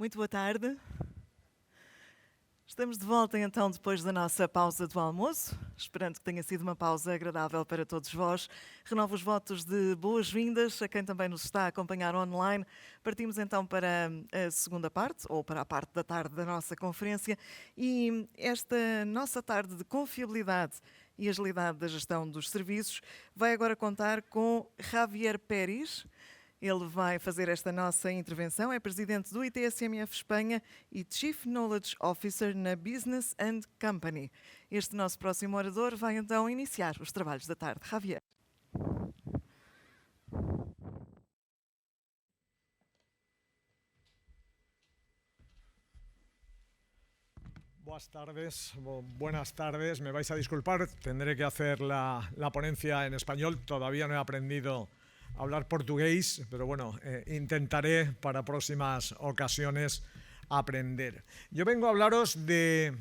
Muito boa tarde. Estamos de volta então depois da nossa pausa do almoço, esperando que tenha sido uma pausa agradável para todos vós. Renovo os votos de boas-vindas a quem também nos está a acompanhar online. Partimos então para a segunda parte, ou para a parte da tarde da nossa conferência, e esta nossa tarde de confiabilidade e agilidade da gestão dos serviços vai agora contar com Javier Pérez. Ele vai fazer esta nossa intervenção, é presidente do ITSMF Espanha e Chief Knowledge Officer na Business and Company. Este nosso próximo orador vai então iniciar os trabalhos da tarde. Javier. Buenas tardes, me vais a disculpar, tendré que hacer la ponencia en español, todavía no he aprendido a hablar portugués, pero bueno, intentaré para próximas ocasiones aprender. Yo vengo a hablaros de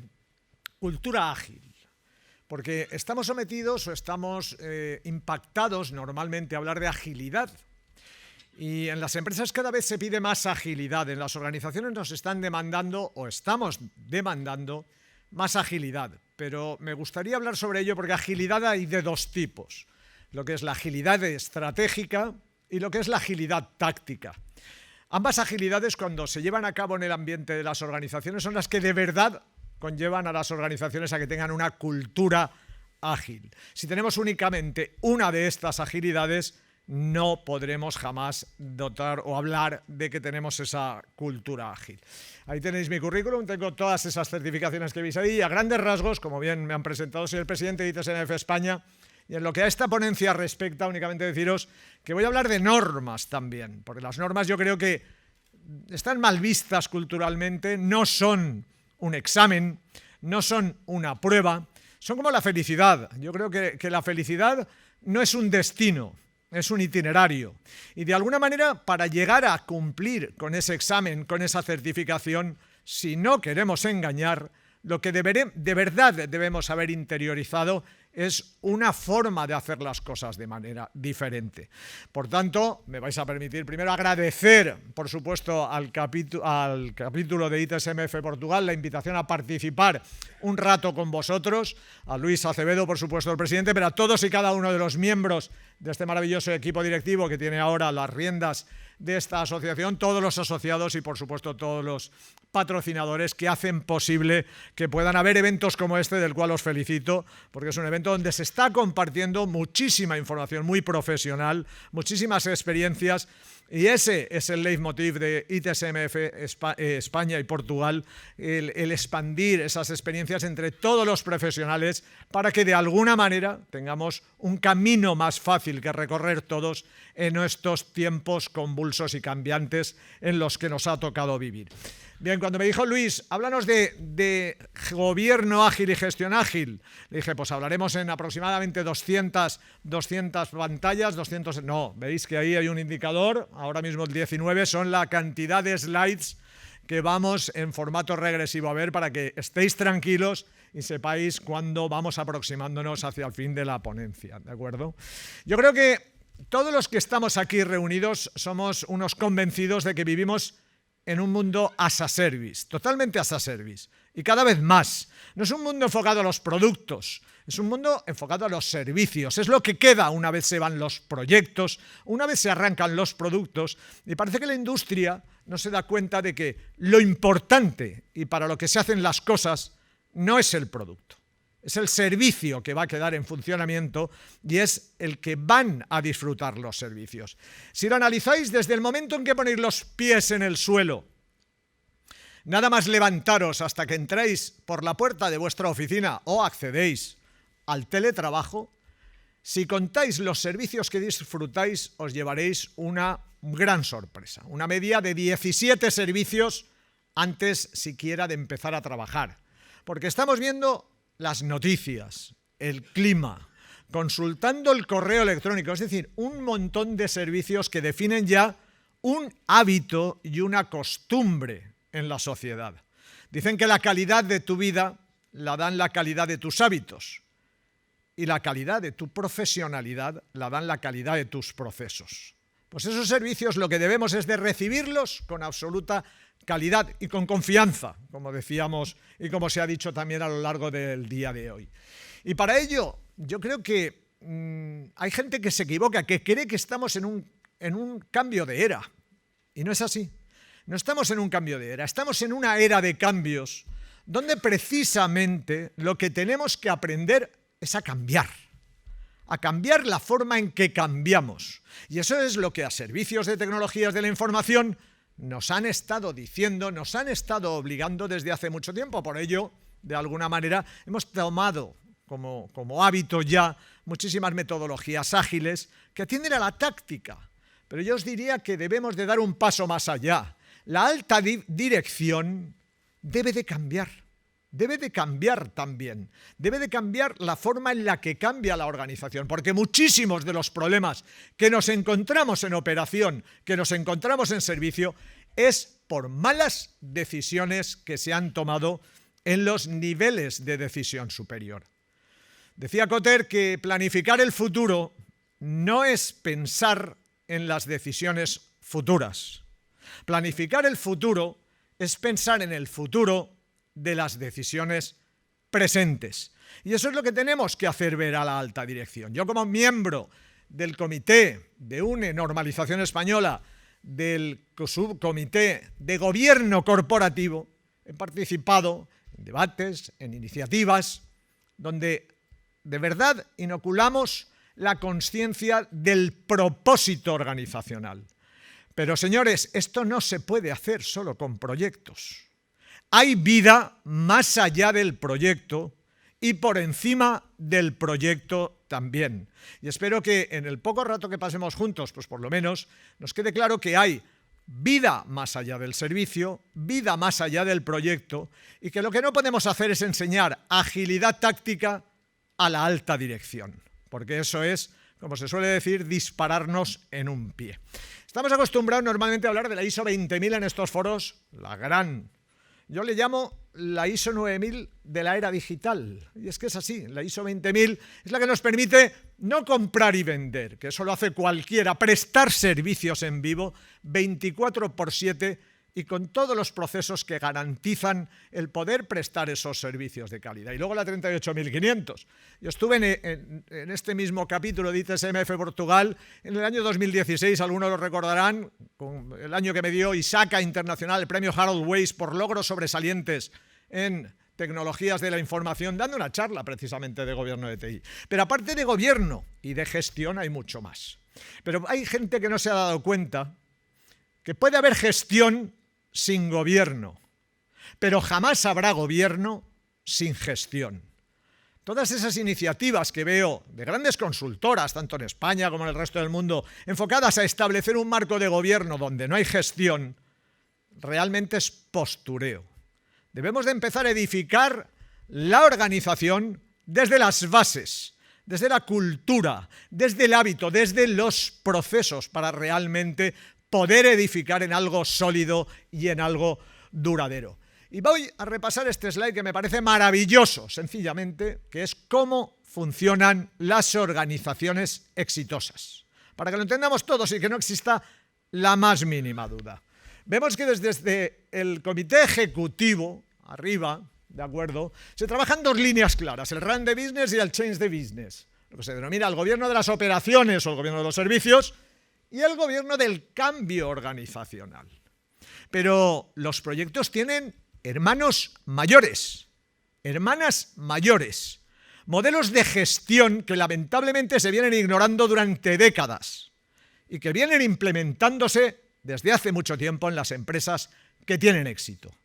cultura ágil, porque estamos sometidos o estamos impactados normalmente a hablar de agilidad. Y en las empresas cada vez se pide más agilidad. En las organizaciones nos están demandando o estamos demandando más agilidad. Pero me gustaría hablar sobre ello porque agilidad hay de dos tipos. Lo que es la agilidad estratégica y lo que es la agilidad táctica. Ambas agilidades, cuando se llevan a cabo en el ambiente de las organizaciones, son las que de verdad conllevan a las organizaciones a que tengan una cultura ágil. Si tenemos únicamente una de estas agilidades, no podremos jamás dotar o hablar de que tenemos esa cultura ágil. Ahí tenéis mi currículum, tengo todas esas certificaciones que veis ahí y a grandes rasgos, como bien me han presentado, soy el presidente de ITSMF España y en lo que a esta ponencia respecta únicamente deciros que voy a hablar de normas también, porque las normas yo creo que están mal vistas culturalmente, no son un examen, no son una prueba, son como la felicidad. Yo creo que la felicidad no es un destino, es un itinerario. Y de alguna manera, para llegar a cumplir con ese examen, con esa certificación, si no queremos engañar, lo que de verdad debemos haber interiorizado es una forma de hacer las cosas de manera diferente. Por tanto, me vais a permitir primero agradecer, por supuesto, al capítulo de ITSMF Portugal la invitación a participar un rato con vosotros, a Luis Acevedo, por supuesto, el presidente, pero a todos y cada uno de los miembros de este maravilloso equipo directivo que tiene ahora las riendas de esta asociación, todos los asociados y, por supuesto, todos los patrocinadores que hacen posible que puedan haber eventos como este, del cual os felicito, porque es un evento donde se está compartiendo muchísima información muy profesional, muchísimas experiencias, y ese es el leitmotiv de ITSMF España y Portugal, el expandir esas experiencias entre todos los profesionales para que de alguna manera tengamos un camino más fácil que recorrer todos en estos tiempos convulsos y cambiantes en los que nos ha tocado vivir. Bien, cuando me dijo Luis, háblanos de gobierno ágil y gestión ágil, le dije, pues hablaremos en aproximadamente 200 pantallas, 200... No, veis que ahí hay un indicador, ahora mismo el 19 son la cantidad de slides que vamos en formato regresivo a ver para que estéis tranquilos y sepáis cuándo vamos aproximándonos hacia el fin de la ponencia, ¿de acuerdo? Yo creo que todos los que estamos aquí reunidos somos unos convencidos de que vivimos en un mundo as a service, totalmente as a service, y cada vez más. No es un mundo enfocado a los productos, es un mundo enfocado a los servicios. Es lo que queda una vez se van los proyectos, una vez se arrancan los productos, y parece que la industria no se da cuenta de que lo importante y para lo que se hacen las cosas no es el producto. Es el servicio que va a quedar en funcionamiento y es el que van a disfrutar los servicios. Si lo analizáis desde el momento en que ponéis los pies en el suelo, nada más levantaros hasta que entráis por la puerta de vuestra oficina o accedéis al teletrabajo, si contáis los servicios que disfrutáis, os llevaréis una gran sorpresa. Una media de 17 servicios antes siquiera de empezar a trabajar. Porque estamos viendo las noticias, el clima, consultando el correo electrónico, es decir, un montón de servicios que definen ya un hábito y una costumbre en la sociedad. Dicen que la calidad de tu vida la dan la calidad de tus hábitos y la calidad de tu profesionalidad la dan la calidad de tus procesos. Pues esos servicios lo que debemos es de recibirlos con absoluta calidad y con confianza, como decíamos y como se ha dicho también a lo largo del día de hoy. Y para ello, yo creo que hay gente que se equivoca, que cree que estamos en un cambio de era. Y no es así. No estamos en un cambio de era, estamos en una era de cambios donde precisamente lo que tenemos que aprender es a cambiar la forma en que cambiamos. Y eso es lo que a servicios de tecnologías de la información nos han estado diciendo, nos han estado obligando desde hace mucho tiempo. Por ello, de alguna manera, hemos tomado como hábito ya muchísimas metodologías ágiles que atienden a la táctica. Pero yo os diría que debemos de dar un paso más allá. La alta dirección debe de cambiar también, debe de cambiar la forma en la que cambia la organización, porque muchísimos de los problemas que nos encontramos en operación, que nos encontramos en servicio, es por malas decisiones que se han tomado en los niveles de decisión superior. Decía Kotter que planificar el futuro no es pensar en las decisiones futuras. Planificar el futuro es pensar en el futuro de las decisiones presentes. Y eso es lo que tenemos que hacer ver a la alta dirección. Yo, como miembro del comité de UNE Normalización Española, del subcomité de gobierno corporativo, he participado en debates, en iniciativas, donde de verdad inoculamos la conciencia del propósito organizacional. Pero, señores, esto no se puede hacer solo con proyectos. Hay vida más allá del proyecto y por encima del proyecto también. Y espero que en el poco rato que pasemos juntos, pues por lo menos nos quede claro que hay vida más allá del servicio, vida más allá del proyecto, y que lo que no podemos hacer es enseñar agilidad táctica a la alta dirección, porque eso es, como se suele decir, dispararnos en un pie. Estamos acostumbrados normalmente a hablar de la ISO 20000 en estos foros, yo le llamo la ISO 9000 de la era digital. Y es que es así, la ISO 20000 es la que nos permite no comprar y vender, que eso lo hace cualquiera, prestar servicios en vivo 24/7 y con todos los procesos que garantizan el poder prestar esos servicios de calidad. Y luego la 38500. Yo estuve en este mismo capítulo de ITSMF Portugal en el año 2016, algunos lo recordarán, con el año que me dio ISACA Internacional, el premio Harold Weiss por logros sobresalientes en tecnologías de la información, dando una charla precisamente de gobierno de TI. Pero aparte de gobierno y de gestión hay mucho más. Pero hay gente que no se ha dado cuenta que puede haber gestión sin gobierno, pero jamás habrá gobierno sin gestión. Todas esas iniciativas que veo de grandes consultoras, tanto en España como en el resto del mundo, enfocadas a establecer un marco de gobierno donde no hay gestión, realmente es postureo. Debemos de empezar a edificar la organización desde las bases, desde la cultura, desde el hábito, desde los procesos, para realmente poder edificar en algo sólido y en algo duradero. Y voy a repasar este slide que me parece maravilloso, sencillamente, que es cómo funcionan las organizaciones exitosas. Para que lo entendamos todos y que no exista la más mínima duda. Vemos que desde el comité ejecutivo, arriba, ¿de acuerdo?, se trabajan dos líneas claras, el Run the Business y el Change the Business, lo que se denomina el gobierno de las operaciones o el gobierno de los servicios, y el gobierno del cambio organizacional. Pero los proyectos tienen hermanos mayores, hermanas mayores, modelos de gestión que lamentablemente se vienen ignorando durante décadas y que vienen implementándose desde hace mucho tiempo en las empresas que tienen éxito.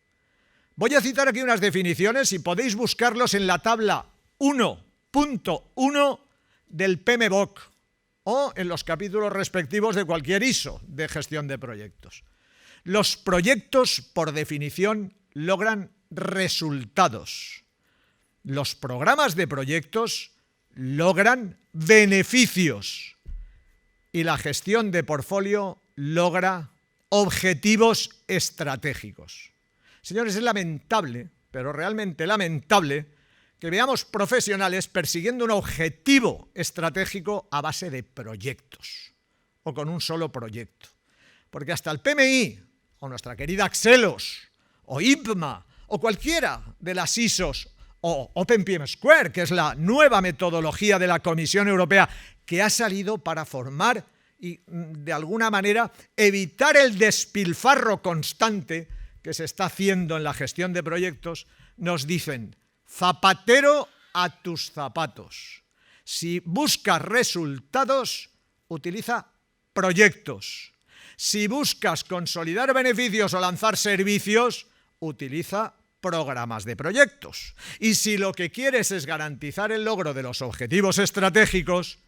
Voy a citar aquí unas definiciones y podéis buscarlos en la tabla 1.1 del PMBOK, o en los capítulos respectivos de cualquier ISO de gestión de proyectos. Los proyectos, por definición, logran resultados. Los programas de proyectos logran beneficios. Y la gestión de portfolio logra objetivos estratégicos. Señores, es lamentable, pero realmente lamentable, que veamos profesionales persiguiendo un objetivo estratégico a base de proyectos o con un solo proyecto. Porque hasta el PMI, o nuestra querida Axelos, o IPMA, o cualquiera de las ISOs, o OpenPM Square, que es la nueva metodología de la Comisión Europea, que ha salido para formar y, de alguna manera, evitar el despilfarro constante que se está haciendo en la gestión de proyectos, nos dicen: zapatero a tus zapatos. Si buscas resultados, utiliza proyectos. Si buscas consolidar beneficios o lanzar servicios, utiliza programas de proyectos. Y si lo que quieres es garantizar el logro de los objetivos estratégicos,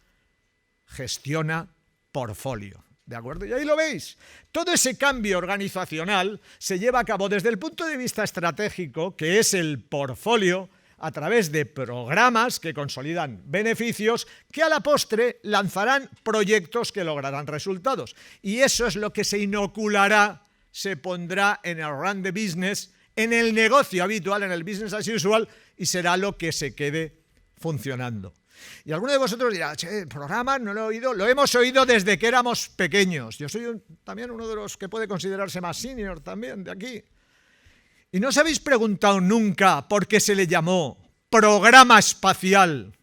gestiona portfolio. ¿De acuerdo? Y ahí lo veis. Todo ese cambio organizacional se lleva a cabo desde el punto de vista estratégico, que es el portfolio, a través de programas que consolidan beneficios que a la postre lanzarán proyectos que lograrán resultados. Y eso es lo que se inoculará, se pondrá en el run the business, en el negocio habitual, en el business as usual, y será lo que se quede funcionando. Y alguno de vosotros dirá: che, programa no lo he oído, lo hemos oído desde que éramos pequeños. Yo soy también uno de los que puede considerarse más senior también de aquí. ¿Y no os habéis preguntado nunca por qué se le llamó programa espacial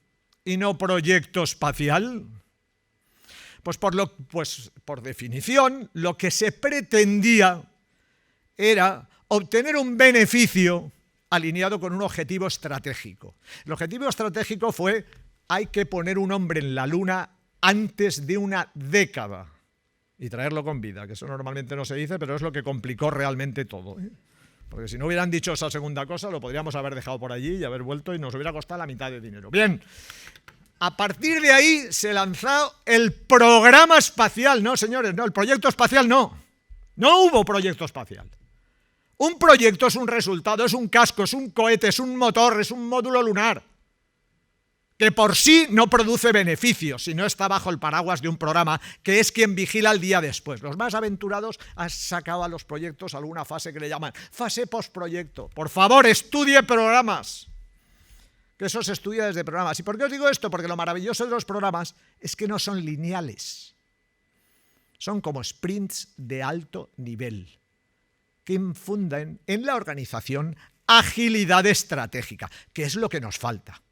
y no proyecto espacial? Pues por definición, lo que se pretendía era obtener un beneficio alineado con un objetivo estratégico. El objetivo estratégico fue: hay que poner un hombre en la luna antes de una década y traerlo con vida, que eso normalmente no se dice, pero es lo que complicó realmente todo. Porque si no hubieran dicho esa segunda cosa, lo podríamos haber dejado por allí y haber vuelto y nos hubiera costado la mitad de dinero. Bien, a partir de ahí se lanzó el programa espacial. No, señores, no, el proyecto espacial no. No hubo proyecto espacial. Un proyecto es un resultado, es un casco, es un cohete, es un motor, es un módulo lunar, que por sí no produce beneficios si no está bajo el paraguas de un programa que es quien vigila el día después. Los más aventurados han sacado a los proyectos alguna fase que le llaman fase postproyecto. Por favor, estudie programas, que eso se estudia desde programas. ¿Y por qué os digo esto? Porque lo maravilloso de los programas es que no son lineales. Son como sprints de alto nivel que infunden en la organización agilidad estratégica, que es lo que nos falta.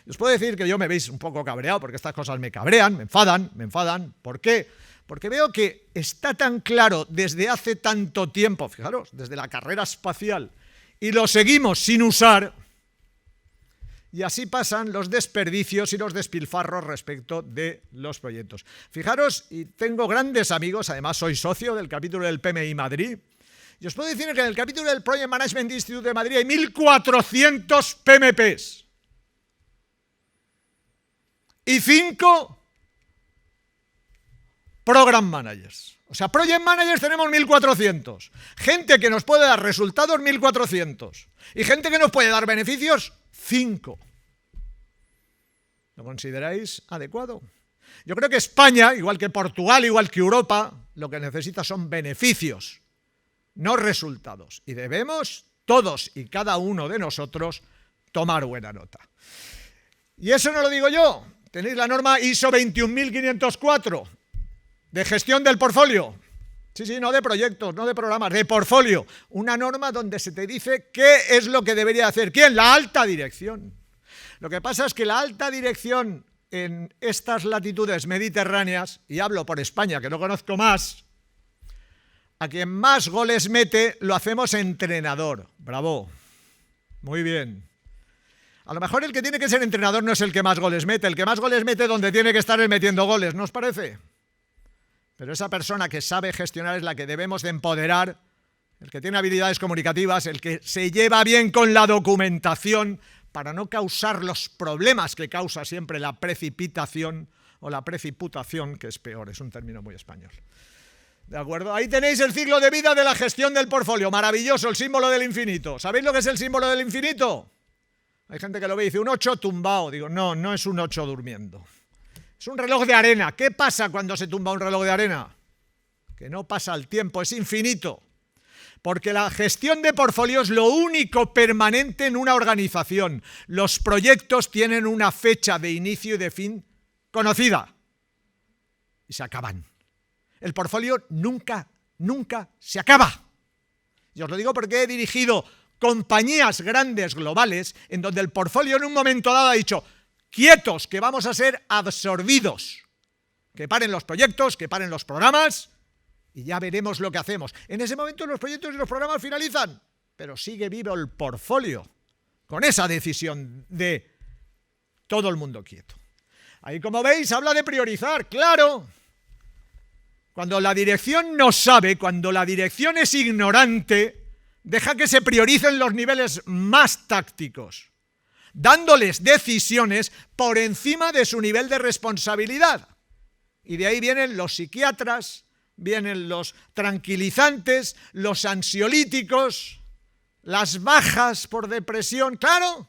Os puedo decir que yo me veis un poco cabreado porque estas cosas me cabrean, me enfadan. ¿Por qué? Porque veo que está tan claro desde hace tanto tiempo, fijaros, desde la carrera espacial, y lo seguimos sin usar, y así pasan los desperdicios y los despilfarros respecto de los proyectos. Fijaros, y tengo grandes amigos, además soy socio del capítulo del PMI Madrid, y os puedo decir que en el capítulo del Project Management Institute de Madrid hay 1.400 PMPs. Y 5 Program Managers. O sea, Project Managers tenemos 1.400. Gente que nos puede dar resultados, 1.400. Y gente que nos puede dar beneficios, 5. ¿Lo consideráis adecuado? Yo creo que España, igual que Portugal, igual que Europa, lo que necesita son beneficios, no resultados. Y debemos, todos y cada uno de nosotros, tomar buena nota. Y eso no lo digo yo. Tenéis la norma ISO 21504 de gestión del portfolio. Sí, no de proyectos, no de programas, de portfolio. Una norma donde se te dice qué es lo que debería hacer. ¿Quién? La alta dirección. Lo que pasa es que la alta dirección en estas latitudes mediterráneas, y hablo por España, que no conozco más, a quien más goles mete lo hacemos entrenador. Bravo. Muy bien. A lo mejor el que tiene que ser entrenador no es el que más goles mete. El que más goles mete donde tiene que estar es metiendo goles, ¿no os parece? Pero esa persona que sabe gestionar es la que debemos de empoderar, el que tiene habilidades comunicativas, el que se lleva bien con la documentación para no causar los problemas que causa siempre la precipitación o la precipitación, que es peor, es un término muy español. ¿De acuerdo? Ahí tenéis el ciclo de vida de la gestión del portfolio. Maravilloso, el símbolo del infinito. ¿Sabéis lo que es el símbolo del infinito? Hay gente que lo ve y dice un 8 tumbado. Digo, no, no es un 8 durmiendo. Es un reloj de arena. ¿Qué pasa cuando se tumba un reloj de arena? Que no pasa el tiempo, es infinito. Porque la gestión de portfolio es lo único permanente en una organización. Los proyectos tienen una fecha de inicio y de fin conocida. Y se acaban. El portfolio nunca se acaba. Y os lo digo porque he dirigido compañías grandes globales en donde el portfolio en un momento dado ha dicho: quietos, que vamos a ser absorbidos, que paren los proyectos, que paren los programas y ya veremos lo que hacemos. En ese momento los proyectos y los programas finalizan, pero sigue vivo el portfolio con esa decisión de todo el mundo quieto. Ahí, como veis, habla de priorizar, claro. Cuando la dirección no sabe, cuando la dirección es ignorante, deja que se prioricen los niveles más tácticos, dándoles decisiones por encima de su nivel de responsabilidad. Y de ahí vienen los psiquiatras, vienen los tranquilizantes, los ansiolíticos, las bajas por depresión. Claro,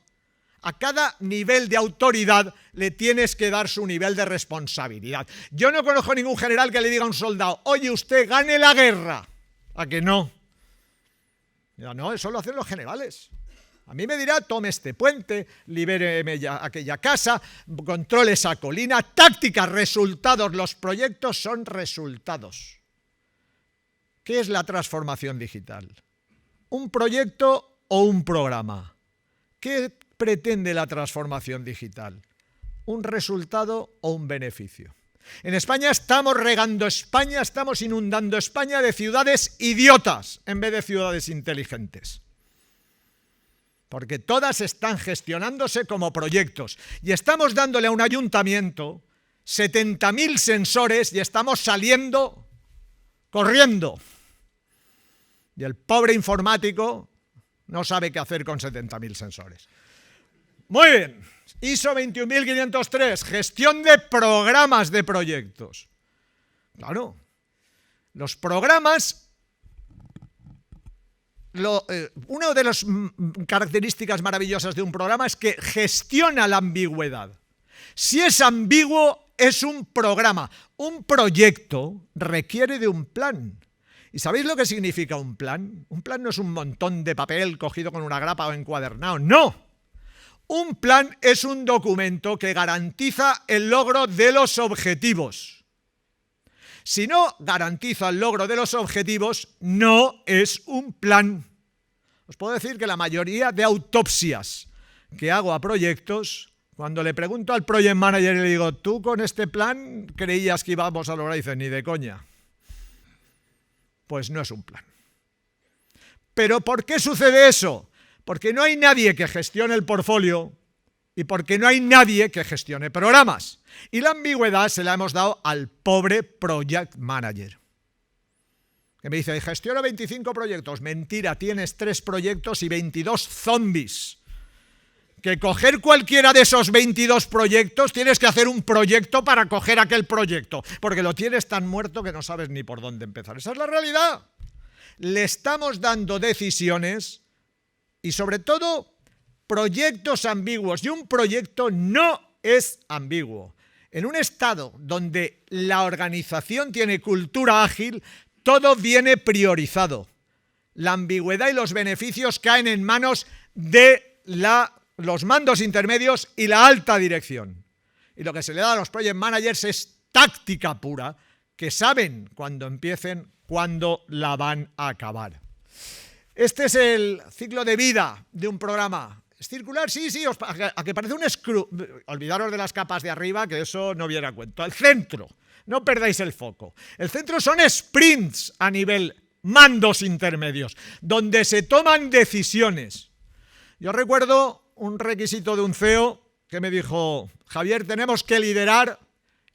a cada nivel de autoridad le tienes que dar su nivel de responsabilidad. Yo no conozco ningún general que le diga a un soldado: oye, usted gane la guerra. ¿A que no? Ya no, eso lo hacen los generales. A mí me dirá: tome este puente, libéreme aquella casa, controle esa colina. Tácticas, resultados. Los proyectos son resultados. ¿Qué es la transformación digital? ¿Un proyecto o un programa? ¿Qué pretende la transformación digital? ¿Un resultado o un beneficio? En España estamos regando España, estamos inundando España de ciudades idiotas en vez de ciudades inteligentes. Porque todas están gestionándose como proyectos y estamos dándole a un ayuntamiento 70.000 sensores y estamos saliendo corriendo. Y el pobre informático no sabe qué hacer con 70.000 sensores. Muy bien. ISO 21503, gestión de programas de proyectos. Claro, los programas, una de las características maravillosas de un programa es que gestiona la ambigüedad. Si es ambiguo, es un programa. Un proyecto requiere de un plan. ¿Y sabéis lo que significa un plan? Un plan no es un montón de papel cogido con una grapa o encuadernado, no. Un plan es un documento que garantiza el logro de los objetivos. Si no garantiza el logro de los objetivos, no es un plan. Os puedo decir que la mayoría de autopsias que hago a proyectos, cuando le pregunto al project manager y le digo: ¿tú con este plan creías que íbamos a lograr? Y dice: ni de coña. Pues no es un plan. ¿Pero por qué sucede eso? Porque no hay nadie que gestione el portfolio y porque no hay nadie que gestione programas. Y la ambigüedad se la hemos dado al pobre project manager, que me dice: gestiono 25 proyectos. Mentira, tienes 3 proyectos y 22 zombies. Que coger cualquiera de esos 22 proyectos, tienes que hacer un proyecto para coger aquel proyecto, porque lo tienes tan muerto que no sabes ni por dónde empezar. Esa es la realidad. Le estamos dando decisiones y sobre todo proyectos ambiguos, y un proyecto no es ambiguo. En un estado donde la organización tiene cultura ágil, todo viene priorizado. La ambigüedad y los beneficios caen en manos de los mandos intermedios y la alta dirección. Y lo que se le da a los project managers es táctica pura, que saben cuando empiecen, cuándo la van a acabar. Este es el ciclo de vida de un programa. ¿Es circular? Sí, a que parece un screw. Olvidaros de las capas de arriba, que eso no viene a cuento. El centro, no perdáis el foco. El centro son sprints a nivel mandos intermedios, donde se toman decisiones. Yo recuerdo un requisito de un CEO que me dijo: Javier, tenemos que liderar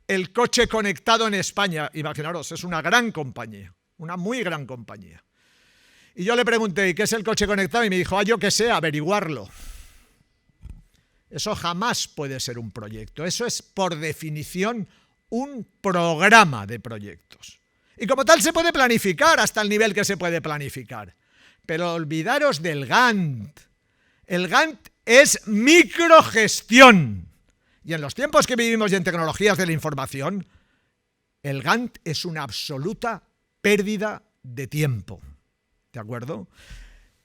el coche conectado en España. Imaginaros, es una gran compañía, una muy gran compañía. Y yo le pregunté: ¿y qué es el coche conectado? Y me dijo: yo qué sé, averiguarlo. Eso jamás puede ser un proyecto. Eso es, por definición, un programa de proyectos. Y como tal se puede planificar hasta el nivel que se puede planificar. Pero olvidaros del Gantt. El Gantt es microgestión. Y en los tiempos que vivimos y en tecnologías de la información, el Gantt es una absoluta pérdida de tiempo. ¿De acuerdo?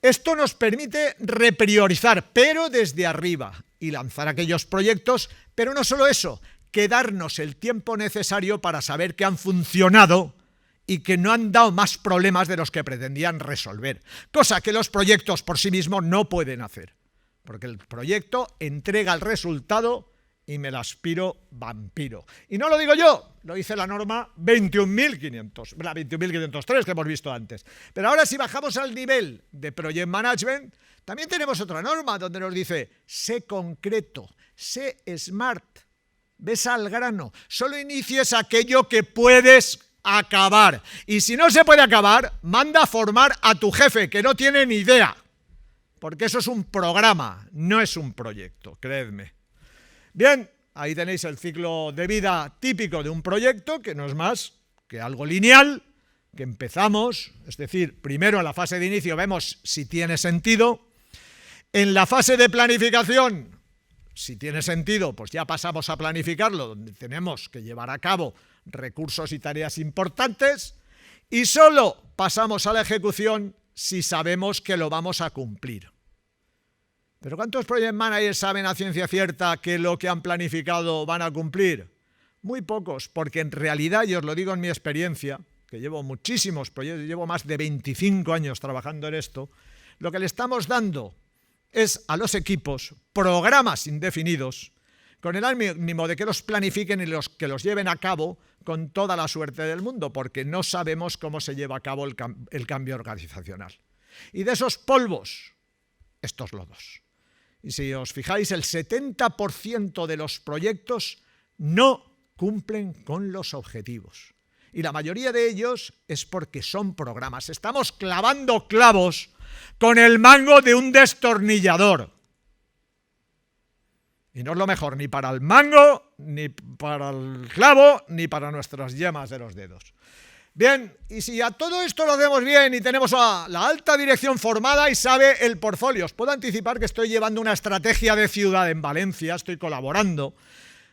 Esto nos permite repriorizar, pero desde arriba, y lanzar aquellos proyectos, pero no solo eso, que darnos el tiempo necesario para saber que han funcionado y que no han dado más problemas de los que pretendían resolver, cosa que los proyectos por sí mismos no pueden hacer, porque el proyecto entrega el resultado y me la aspiro vampiro. Y no lo digo yo, lo dice la norma 21.500, la 21.503 que hemos visto antes. Pero ahora si bajamos al nivel de Project Management, también tenemos otra norma donde nos dice, sé concreto, sé smart, ves al grano, solo inicies aquello que puedes acabar. Y si no se puede acabar, manda a formar a tu jefe, que no tiene ni idea. Porque eso es un programa, no es un proyecto, creedme. Bien, ahí tenéis el ciclo de vida típico de un proyecto, que no es más que algo lineal, que empezamos, es decir, primero en la fase de inicio vemos si tiene sentido. En la fase de planificación, si tiene sentido, pues ya pasamos a planificarlo, donde tenemos que llevar a cabo recursos y tareas importantes, y solo pasamos a la ejecución si sabemos que lo vamos a cumplir. ¿Pero cuántos project managers saben a ciencia cierta que lo que han planificado van a cumplir? Muy pocos, porque en realidad, y os lo digo en mi experiencia, que llevo muchísimos proyectos, llevo más de 25 años trabajando en esto, lo que le estamos dando es a los equipos programas indefinidos con el ánimo de que los planifiquen y que los lleven a cabo con toda la suerte del mundo, porque no sabemos cómo se lleva a cabo el cambio organizacional. Y de esos polvos, estos lodos. Y si os fijáis, el 70% de los proyectos no cumplen con los objetivos. Y la mayoría de ellos es porque son programas. Estamos clavando clavos con el mango de un destornillador. Y no es lo mejor ni para el mango, ni para el clavo, ni para nuestras yemas de los dedos. Bien, y si a todo esto lo hacemos bien y tenemos a la alta dirección formada y sabe el portfolio, os puedo anticipar que estoy llevando una estrategia de ciudad en Valencia, estoy colaborando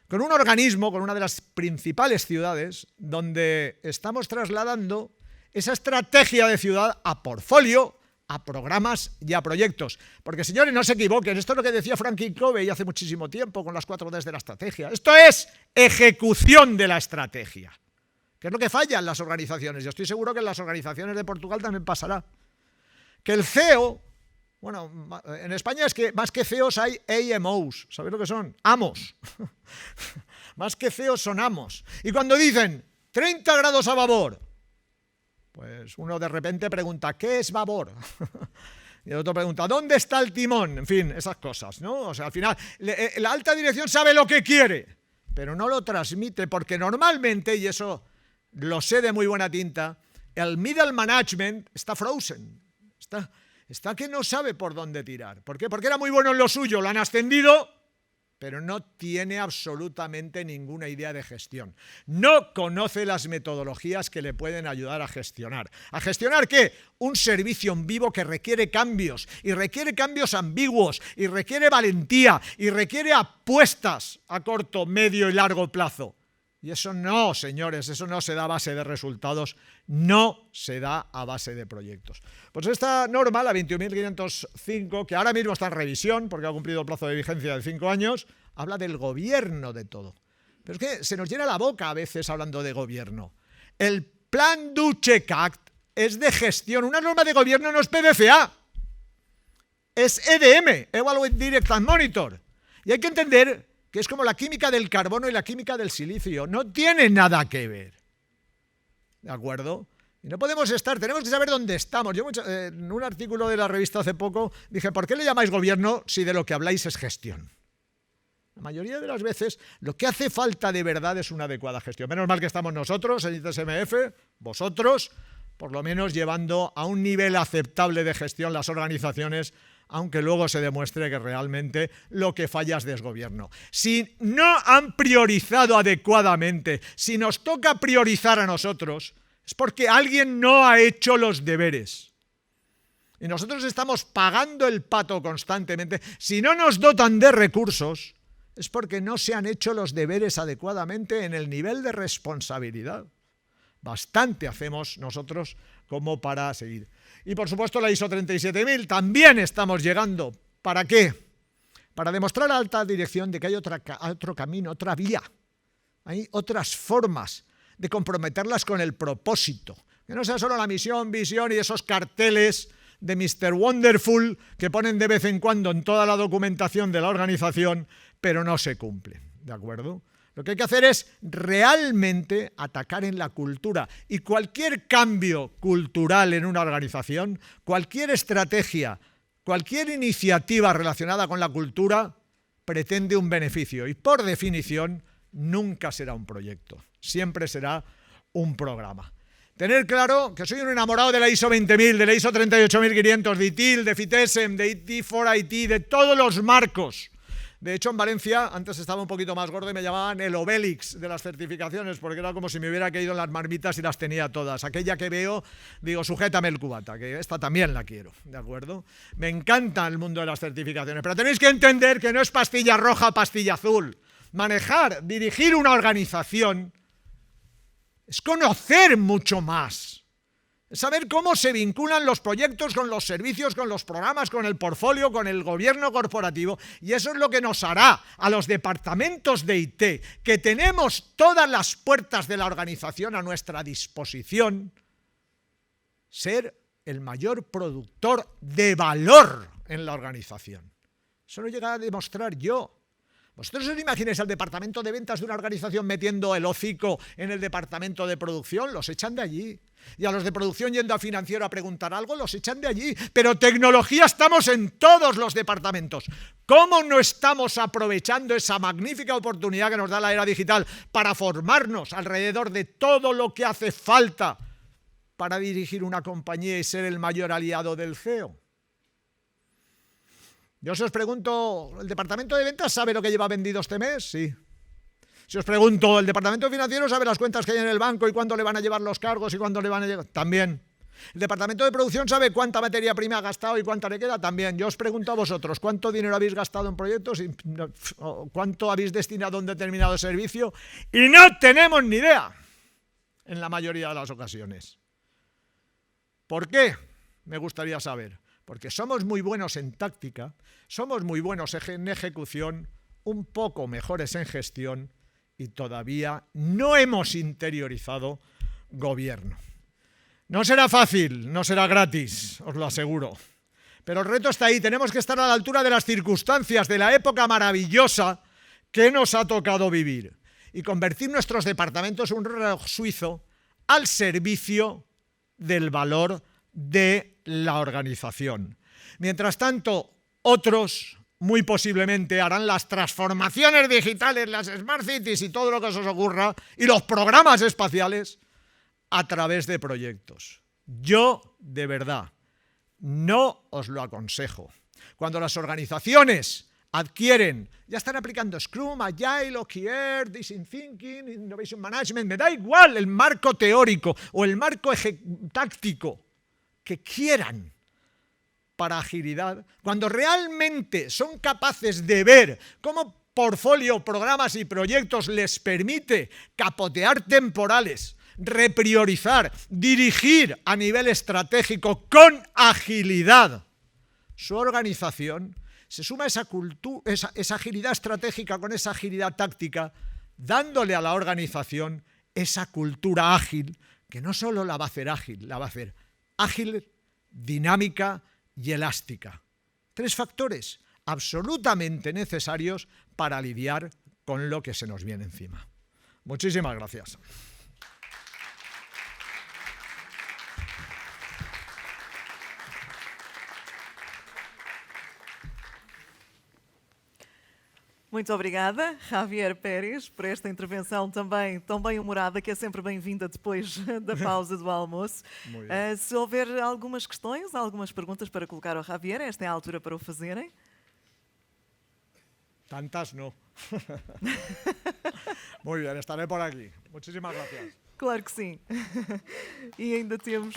con un organismo, con una de las principales ciudades, donde estamos trasladando esa estrategia de ciudad a portfolio, a programas y a proyectos. Porque, señores, no se equivoquen, esto es lo que decía Franklin Covey hace muchísimo tiempo con las 4 Ds de la estrategia. Esto es ejecución de la estrategia, que es lo que falla en las organizaciones. Yo estoy seguro que en las organizaciones de Portugal también pasará. Que el CEO, bueno, en España es que más que CEOs hay AMOs, ¿sabéis lo que son? Amos. Más que CEOs son amos. Y cuando dicen 30 grados a babor, pues uno de repente pregunta, ¿qué es babor? Y el otro pregunta, ¿dónde está el timón? En fin, esas cosas, ¿no? O sea, al final, la alta dirección sabe lo que quiere, pero no lo transmite, porque normalmente, y eso lo sé de muy buena tinta, el middle management está frozen, está que no sabe por dónde tirar. ¿Por qué? Porque era muy bueno en lo suyo, lo han ascendido, pero no tiene absolutamente ninguna idea de gestión. No conoce las metodologías que le pueden ayudar a gestionar. ¿A gestionar qué? Un servicio en vivo que requiere cambios, y requiere cambios ambiguos, y requiere valentía, y requiere apuestas a corto, medio y largo plazo. Y eso no, señores, eso no se da a base de resultados, no se da a base de proyectos. Pues esta norma, la 21.505, que ahora mismo está en revisión, porque ha cumplido el plazo de vigencia de 5 años, habla del gobierno de todo. Pero es que se nos llena la boca a veces hablando de gobierno. El Plan do Check Act es de gestión, una norma de gobierno no es PDCA, es EDM, Evaluate, Direct and Monitor. Y hay que entender que es como la química del carbono y la química del silicio, no tiene nada que ver. ¿De acuerdo? Y no podemos tenemos que saber dónde estamos. Yo en un artículo de la revista hace poco dije, ¿por qué le llamáis gobierno si de lo que habláis es gestión? La mayoría de las veces lo que hace falta de verdad es una adecuada gestión. Menos mal que estamos nosotros en ITSMF, vosotros, por lo menos llevando a un nivel aceptable de gestión las organizaciones, aunque luego se demuestre que realmente lo que falla es desgobierno. Si no han priorizado adecuadamente, si nos toca priorizar a nosotros, es porque alguien no ha hecho los deberes. Y nosotros estamos pagando el pato constantemente. Si no nos dotan de recursos, es porque no se han hecho los deberes adecuadamente en el nivel de responsabilidad. Bastante hacemos nosotros como para seguir. Y por supuesto la ISO 37000 también estamos llegando. ¿Para qué? Para demostrar a alta dirección de que hay otro camino, otra vía. Hay otras formas de comprometerlas con el propósito. Que no sea solo la misión, visión y esos carteles de Mr. Wonderful que ponen de vez en cuando en toda la documentación de la organización, pero no se cumplen, ¿de acuerdo? Lo que hay que hacer es realmente atacar en la cultura, y cualquier cambio cultural en una organización, cualquier estrategia, cualquier iniciativa relacionada con la cultura pretende un beneficio y, por definición, nunca será un proyecto, siempre será un programa. Tener claro que soy un enamorado de la ISO 20000, de la ISO 38500, de ITIL, de FITESEM, de IT4IT, de todos los marcos. De hecho, en Valencia, antes estaba un poquito más gordo y me llamaban el Obélix de las certificaciones, porque era como si me hubiera caído en las marmitas y las tenía todas. Aquella que veo, digo, sujétame el cubata, que esta también la quiero, ¿de acuerdo? Me encanta el mundo de las certificaciones, pero tenéis que entender que no es pastilla roja, pastilla azul. Manejar, dirigir una organización es conocer mucho más. Es saber cómo se vinculan los proyectos con los servicios, con los programas, con el portfolio, con el gobierno corporativo. Y eso es lo que nos hará a los departamentos de IT, que tenemos todas las puertas de la organización a nuestra disposición, ser el mayor productor de valor en la organización. Eso lo llegaré a demostrar yo. ¿Vosotros os imagináis al departamento de ventas de una organización metiendo el hocico en el departamento de producción? Los echan de allí. Y a los de producción yendo a financiero a preguntar algo, los echan de allí. Pero tecnología estamos en todos los departamentos. ¿Cómo no estamos aprovechando esa magnífica oportunidad que nos da la era digital para formarnos alrededor de todo lo que hace falta para dirigir una compañía y ser el mayor aliado del CEO? Yo os pregunto, ¿el departamento de ventas sabe lo que lleva vendido este mes? Sí. Si os pregunto, ¿el departamento financiero sabe las cuentas que hay en el banco y cuándo le van a llevar los cargos y cuándo le van a llevar? También. ¿El departamento de producción sabe cuánta materia prima ha gastado y cuánta le queda? También. Yo os pregunto a vosotros, ¿cuánto dinero habéis gastado en proyectos? ¿Cuánto habéis destinado a un determinado servicio? Y no tenemos ni idea en la mayoría de las ocasiones. ¿Por qué? Me gustaría saber. Porque somos muy buenos en táctica, somos muy buenos en ejecución, un poco mejores en gestión y todavía no hemos interiorizado gobierno. No será fácil, no será gratis, os lo aseguro. Pero el reto está ahí, tenemos que estar a la altura de las circunstancias, de la época maravillosa que nos ha tocado vivir y convertir nuestros departamentos en un reloj suizo al servicio del valor de la organización. Mientras tanto, otros muy posiblemente harán las transformaciones digitales, las Smart Cities y todo lo que se os ocurra, y los programas espaciales a través de proyectos. Yo, de verdad, no os lo aconsejo. Cuando las organizaciones adquieren, ya están aplicando Scrum, Agile, OKR, Design Thinking, Innovation Management, me da igual el marco teórico o el marco táctico que quieran para agilidad, cuando realmente son capaces de ver cómo portfolio, programas y proyectos les permite capotear temporales, repriorizar, dirigir a nivel estratégico con agilidad su organización, se suma esa agilidad estratégica con esa agilidad táctica, dándole a la organización esa cultura ágil, que no solo la va a hacer ágil, la va a hacer ágil, dinámica y elástica. 3 factores absolutamente necesarios para lidiar con lo que se nos viene encima. Muchísimas gracias. Muito obrigada, Javier Pérez, por esta intervenção também tão bem humorada, que é sempre bem-vinda depois da pausa do almoço. Se houver algumas questões, algumas perguntas para colocar ao Javier, esta é a altura para o fazerem. Tantas no. Muy bien, estaré por aquí. Muchísimas gracias. Claro que sim. E ainda temos...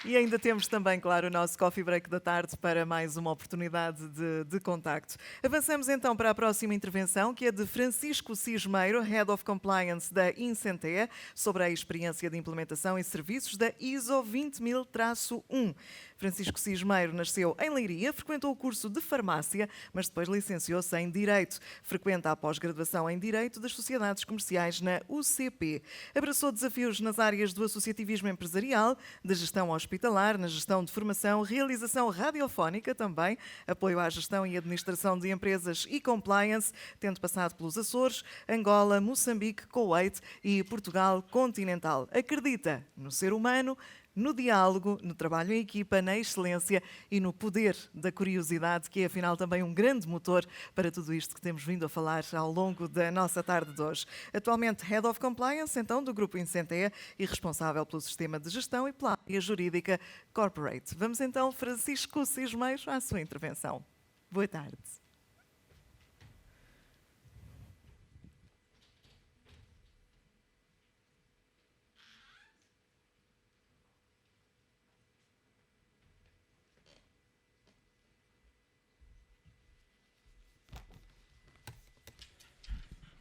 E ainda temos também, claro, o nosso Coffee Break da tarde para mais uma oportunidade de contacto. Avançamos então para a próxima intervenção, que é de Francisco Cismeiro, Head of Compliance da Incente, sobre a experiência de implementação e serviços da ISO 20000-1. Francisco Cismeiro nasceu em Leiria, frequentou o curso de farmácia, mas depois licenciou-se em Direito. Frequenta a pós-graduação em Direito das Sociedades Comerciais na UCP. Abraçou desafios nas áreas do associativismo empresarial, da gestão hospitalar, na gestão de formação, realização radiofónica também, apoio à gestão e administração de empresas e compliance, tendo passado pelos Açores, Angola, Moçambique, Kuwait e Portugal continental. Acredita no ser humano, no diálogo, no trabalho em equipa, na excelência e no poder da curiosidade, que é afinal também um grande motor para tudo isto que temos vindo a falar ao longo da nossa tarde de hoje. Atualmente Head of Compliance, então, do Grupo Incentea e responsável pelo sistema de gestão e pela área jurídica Corporate. Vamos então, Francisco Cismeiro, à sua intervenção. Boa tarde.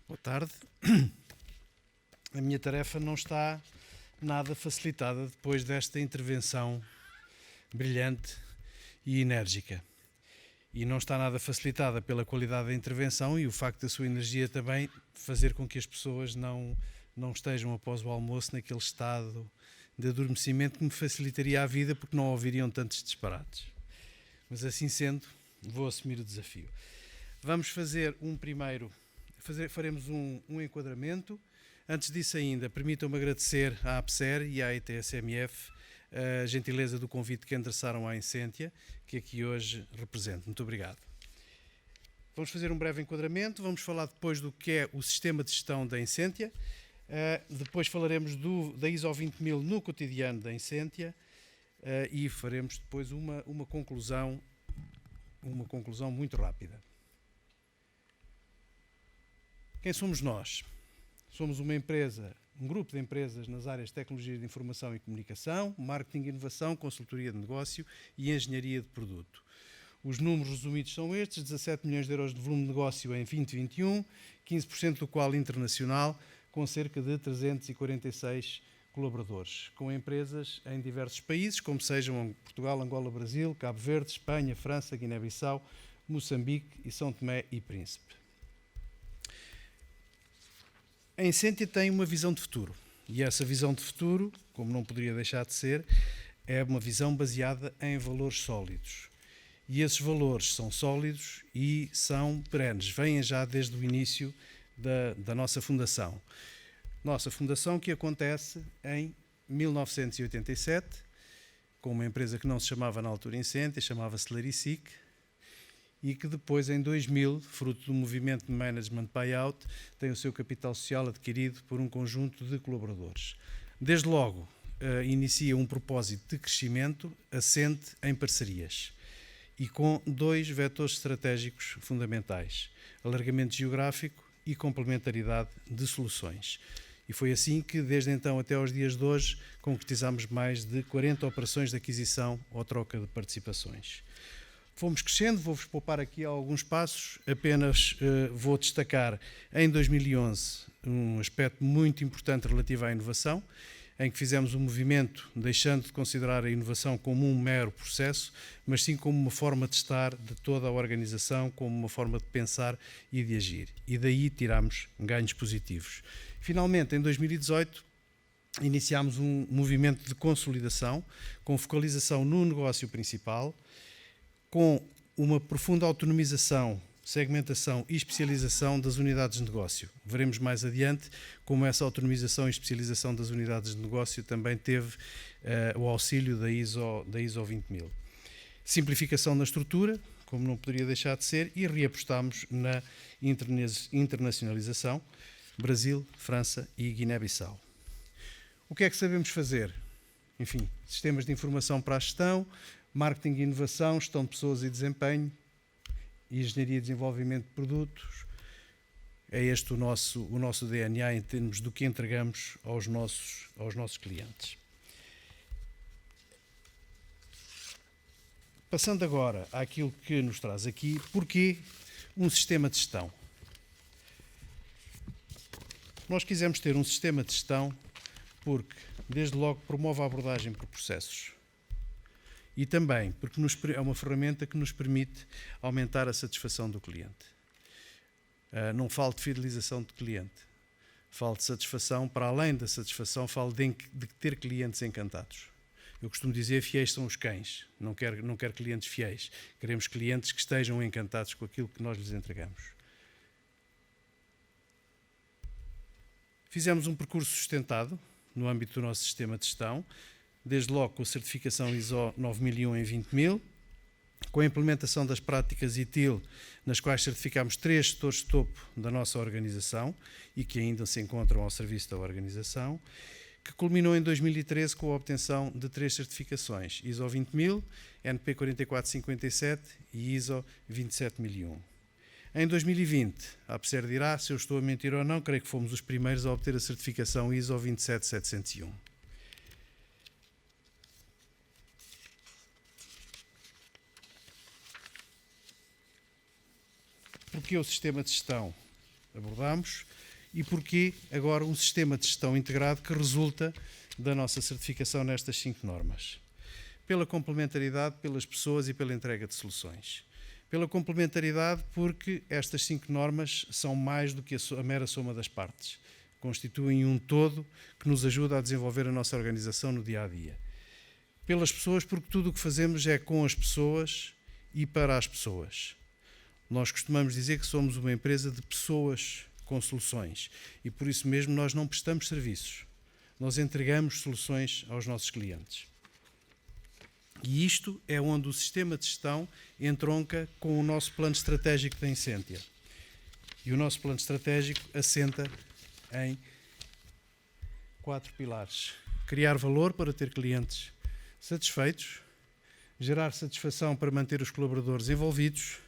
Boa tarde. A minha tarefa não está nada facilitada depois desta intervenção brilhante e enérgica. E não está nada facilitada pela qualidade da intervenção e o facto da sua energia também fazer com que as pessoas não estejam após o almoço naquele estado de adormecimento que me facilitaria a vida porque não ouviriam tantos disparates. Mas assim sendo, vou assumir o desafio. Vamos fazer faremos um enquadramento. Antes disso ainda, permitam-me agradecer à APSER e à ETSMF a gentileza do convite que endereçaram à Incentia, que aqui hoje represento. Muito obrigado. Vamos fazer um breve enquadramento, vamos falar depois do que é o sistema de gestão da Incentia, depois falaremos da ISO 20000 no cotidiano da Incentia e faremos depois uma conclusão muito rápida. Quem somos nós? Somos uma empresa, um grupo de empresas nas áreas de tecnologia de informação e comunicação, marketing e inovação, consultoria de negócio e engenharia de produto. Os números resumidos são estes: 17 milhões de euros de volume de negócio em 2021, 15% do qual internacional, com cerca de 346 colaboradores, com empresas em diversos países, como sejam Portugal, Angola, Brasil, Cabo Verde, Espanha, França, Guiné-Bissau, Moçambique e São Tomé e Príncipe. A Incentia tem uma visão de futuro e essa visão de futuro, como não poderia deixar de ser, é uma visão baseada em valores sólidos. E esses valores são sólidos e são perenes, vêm já desde o início da nossa fundação. Nossa fundação que acontece em 1987, com uma empresa que não se chamava na altura Incentia, chamava-se Larisic, e que depois, em 2000, fruto do movimento de management buyout, tem o seu capital social adquirido por um conjunto de colaboradores. Desde logo, inicia um propósito de crescimento assente em parcerias e com dois vetores estratégicos fundamentais: alargamento geográfico e complementaridade de soluções. E foi assim que, desde então até aos dias de hoje, concretizamos mais de 40 operações de aquisição ou troca de participações. Fomos crescendo, vou-vos poupar aqui alguns passos, apenas vou destacar em 2011 um aspecto muito importante relativo à inovação, em que fizemos um movimento deixando de considerar a inovação como um mero processo, mas sim como uma forma de estar de toda a organização, como uma forma de pensar e de agir. E daí tiramos ganhos positivos. Finalmente, em 2018, iniciámos um movimento de consolidação, com focalização no negócio principal, com uma profunda autonomização, segmentação e especialização das unidades de negócio. Veremos mais adiante como essa autonomização e especialização das unidades de negócio também teve o auxílio da ISO 20000. Simplificação na estrutura, como não poderia deixar de ser, e reapostamos na internacionalização, Brasil, França e Guiné-Bissau. O que é que sabemos fazer? Enfim, sistemas de informação para a gestão, marketing e inovação, gestão de pessoas e desempenho, e engenharia e desenvolvimento de produtos. É este o nosso DNA em termos do que entregamos aos nossos clientes. Passando agora àquilo que nos traz aqui, porquê um sistema de gestão? Nós quisemos ter um sistema de gestão porque, desde logo, promove a abordagem por processos. E também porque é uma ferramenta que nos permite aumentar a satisfação do cliente. Não falo de fidelização de cliente, falo de satisfação, para além da satisfação, falo de ter clientes encantados. Eu costumo dizer, fiéis são os cães, não quero clientes fiéis, queremos clientes que estejam encantados com aquilo que nós lhes entregamos. Fizemos um percurso sustentado no âmbito do nosso sistema de gestão, desde logo com a certificação ISO 9001 em 20.000, com a implementação das práticas ITIL, nas quais certificámos 3 gestores de topo da nossa organização e que ainda se encontram ao serviço da organização, que culminou em 2013 com a obtenção de 3 certificações, ISO 20000, NP 4457 e ISO 27001. Em 2020, a APSER dirá se eu estou a mentir ou não, creio que fomos os primeiros a obter a certificação ISO 27701. Porquê o sistema de gestão abordamos e porquê agora um sistema de gestão integrado que resulta da nossa certificação nestas 5 normas? Pela complementaridade, pelas pessoas e pela entrega de soluções. Pela complementaridade porque estas 5 normas são mais do que a mera soma das partes. Constituem um todo que nos ajuda a desenvolver a nossa organização no dia-a-dia. Pelas pessoas porque tudo o que fazemos é com as pessoas e para as pessoas. Nós costumamos dizer que somos uma empresa de pessoas com soluções e por isso mesmo nós não prestamos serviços, nós entregamos soluções aos nossos clientes. E isto é onde o sistema de gestão entronca com o nosso plano estratégico da Incentia. E o nosso plano estratégico assenta em 4 pilares. Criar valor para ter clientes satisfeitos, gerar satisfação para manter os colaboradores envolvidos,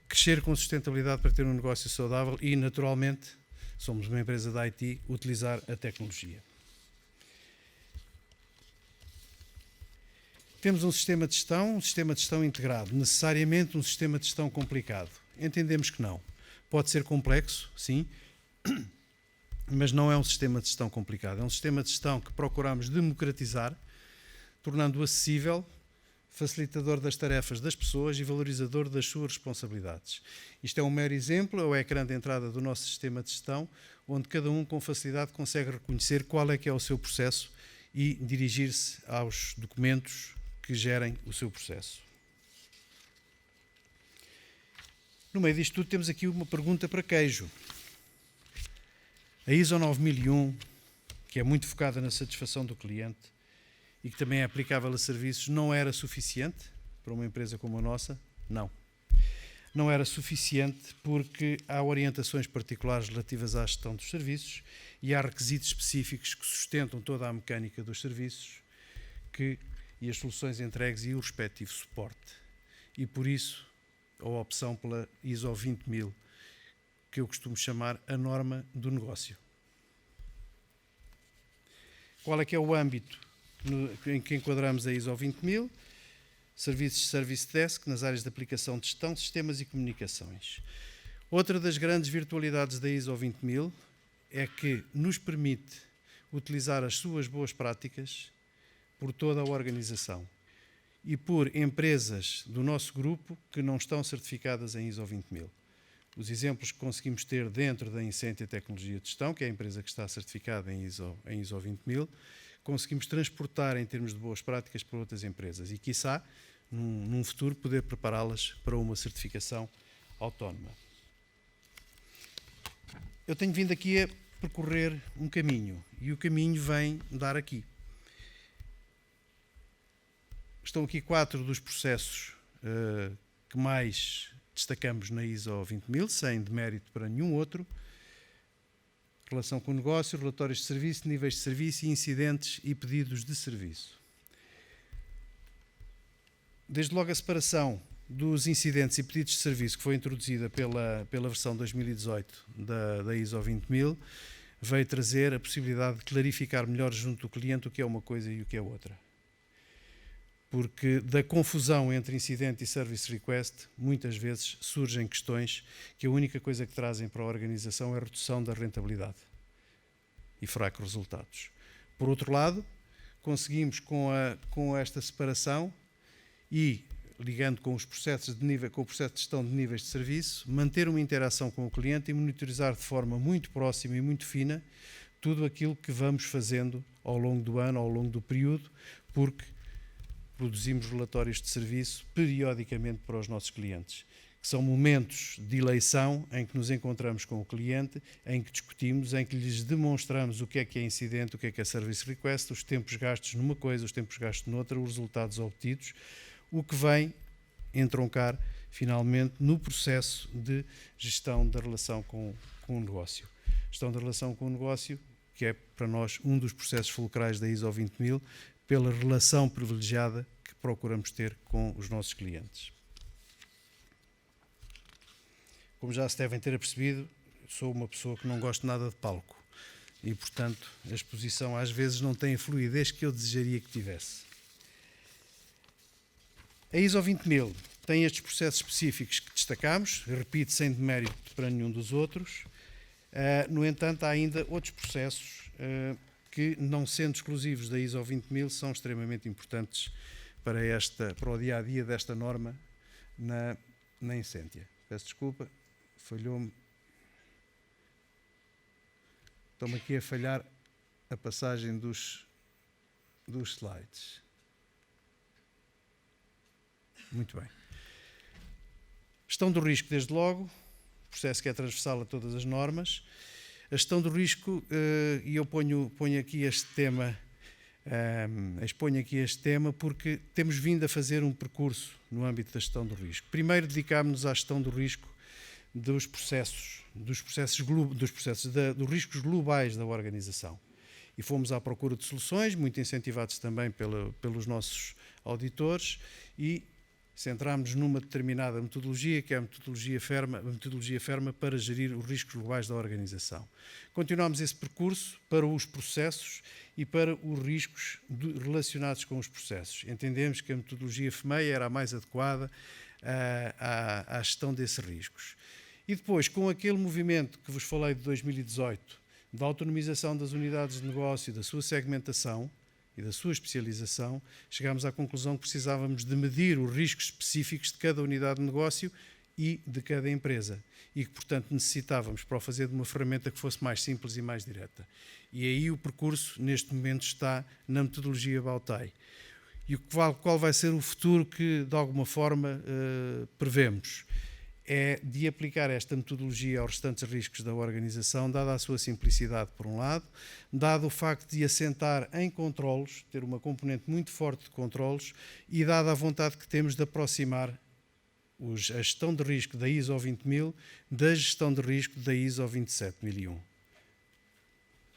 crescer com sustentabilidade para ter um negócio saudável e, naturalmente, somos uma empresa de IT, utilizar a tecnologia. Temos um sistema de gestão integrado, necessariamente um sistema de gestão complicado. Entendemos que não. Pode ser complexo, sim, mas não é um sistema de gestão complicado. É um sistema de gestão que procuramos democratizar, tornando-o acessível, facilitador das tarefas das pessoas e valorizador das suas responsabilidades. Isto é um mero exemplo, é o ecrã de entrada do nosso sistema de gestão, onde cada um com facilidade consegue reconhecer qual é que é o seu processo e dirigir-se aos documentos que gerem o seu processo. No meio disto tudo temos aqui uma pergunta para queijo. A ISO 9001, que é muito focada na satisfação do cliente e que também é aplicável a serviços, não era suficiente para uma empresa como a nossa? Não. Não era suficiente porque há orientações particulares relativas à gestão dos serviços e há requisitos específicos que sustentam toda a mecânica dos serviços e as soluções entregues e o respectivo suporte. E por isso a opção pela ISO 20000, que eu costumo chamar a norma do negócio. Qual é que é o âmbito em que enquadramos a ISO 20000? Serviços de Service Desk nas áreas de aplicação de gestão, sistemas e comunicações. Outra das grandes virtualidades da ISO 20000 é que nos permite utilizar as suas boas práticas por toda a organização e por empresas do nosso grupo que não estão certificadas em ISO 20000. Os exemplos que conseguimos ter dentro da Incentia Tecnologia de Gestão, que é a empresa que está certificada em ISO 20000, conseguimos transportar em termos de boas práticas para outras empresas e, quiçá, num futuro, poder prepará-las para uma certificação autónoma. Eu tenho vindo aqui a percorrer um caminho e o caminho vem dar aqui. Estão aqui 4 dos processos que mais destacamos na ISO 20000, sem demérito para nenhum outro. Relação com o negócio, relatórios de serviço, níveis de serviço, incidentes e pedidos de serviço. Desde logo a separação dos incidentes e pedidos de serviço que foi introduzida pela versão 2018 da ISO 20000, veio trazer a possibilidade de clarificar melhor junto do cliente o que é uma coisa e o que é outra. Porque da confusão entre incidente e service request, muitas vezes surgem questões que a única coisa que trazem para a organização é a redução da rentabilidade e fracos resultados. Por outro lado, conseguimos com esta separação e, ligando com os processos com o processo de gestão de níveis de serviço, manter uma interação com o cliente e monitorizar de forma muito próxima e muito fina tudo aquilo que vamos fazendo ao longo do ano, ao longo do período, porque produzimos relatórios de serviço periodicamente para os nossos clientes, que são momentos de eleição em que nos encontramos com o cliente, em que discutimos, em que lhes demonstramos o que é incidente, o que é service request, os tempos gastos numa coisa, os tempos gastos noutra, os resultados obtidos, o que vem entroncar finalmente no processo de gestão da relação com o negócio. Gestão da relação com o negócio, que é para nós um dos processos fulcrais da ISO 20000, pela relação privilegiada que procuramos ter com os nossos clientes. Como já se devem ter apercebido, sou uma pessoa que não gosto nada de palco e, portanto, a exposição às vezes não tem a fluidez que eu desejaria que tivesse. A ISO 20000 tem estes processos específicos que destacamos, repito, sem demérito para nenhum dos outros. No entanto, há ainda outros processos que, não sendo exclusivos da ISO 20000, são extremamente importantes para o dia-a-dia desta norma na Incentia. Peço desculpa, falhou-me. Estou-me aqui a falhar a passagem dos slides. Muito bem. Gestão do risco, desde logo, processo que é transversal a todas as normas. A gestão do risco, e eu ponho aqui este tema, exponho aqui este tema porque temos vindo a fazer um percurso no âmbito da gestão do risco. Primeiro dedicámos-nos à gestão do risco dos riscos globais da organização. E fomos à procura de soluções, muito incentivados também pelos nossos auditores, e centrámos numa determinada metodologia, que é a metodologia ferma para gerir os riscos globais da organização. Continuamos esse percurso para os processos e para os riscos relacionados com os processos. Entendemos que a metodologia FMEI era a mais adequada à gestão desses riscos. E depois, com aquele movimento que vos falei de 2018, da autonomização das unidades de negócio, da sua segmentação e da sua especialização, chegámos à conclusão que precisávamos de medir os riscos específicos de cada unidade de negócio e de cada empresa. E que, portanto, necessitávamos para o fazer de uma ferramenta que fosse mais simples e mais direta. E aí o percurso, neste momento, está na metodologia Bautai. E qual vai ser o futuro que, de alguma forma, prevemos? É de aplicar esta metodologia aos restantes riscos da organização, dada a sua simplicidade, por um lado, dado o facto de assentar em controlos, ter uma componente muito forte de controlos, e dada a vontade que temos de aproximar a gestão de risco da ISO 20000 da gestão de risco da ISO 27001.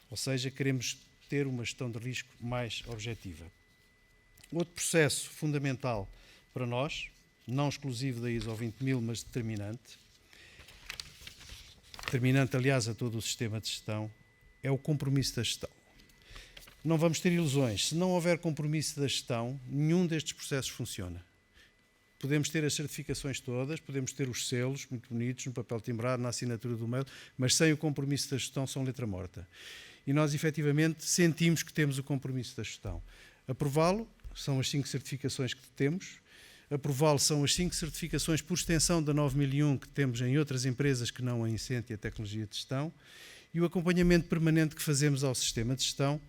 Ou seja, queremos ter uma gestão de risco mais objetiva. Outro processo fundamental para nós, não exclusivo da ISO 20000, mas determinante, aliás, a todo o sistema de gestão, é o compromisso da gestão. Não vamos ter ilusões. Se não houver compromisso da gestão, nenhum destes processos funciona. Podemos ter as certificações todas, podemos ter os selos muito bonitos, no papel timbrado, na assinatura do mail, mas sem o compromisso da gestão são letra morta. E nós, efetivamente, sentimos que temos o compromisso da gestão. Aprová-lo são as 5 certificações que temos. Aprová-lo são as 5 certificações por extensão da 9001 que temos em outras empresas que não a Incentia, a tecnologia de gestão, e o acompanhamento permanente que fazemos ao sistema de gestão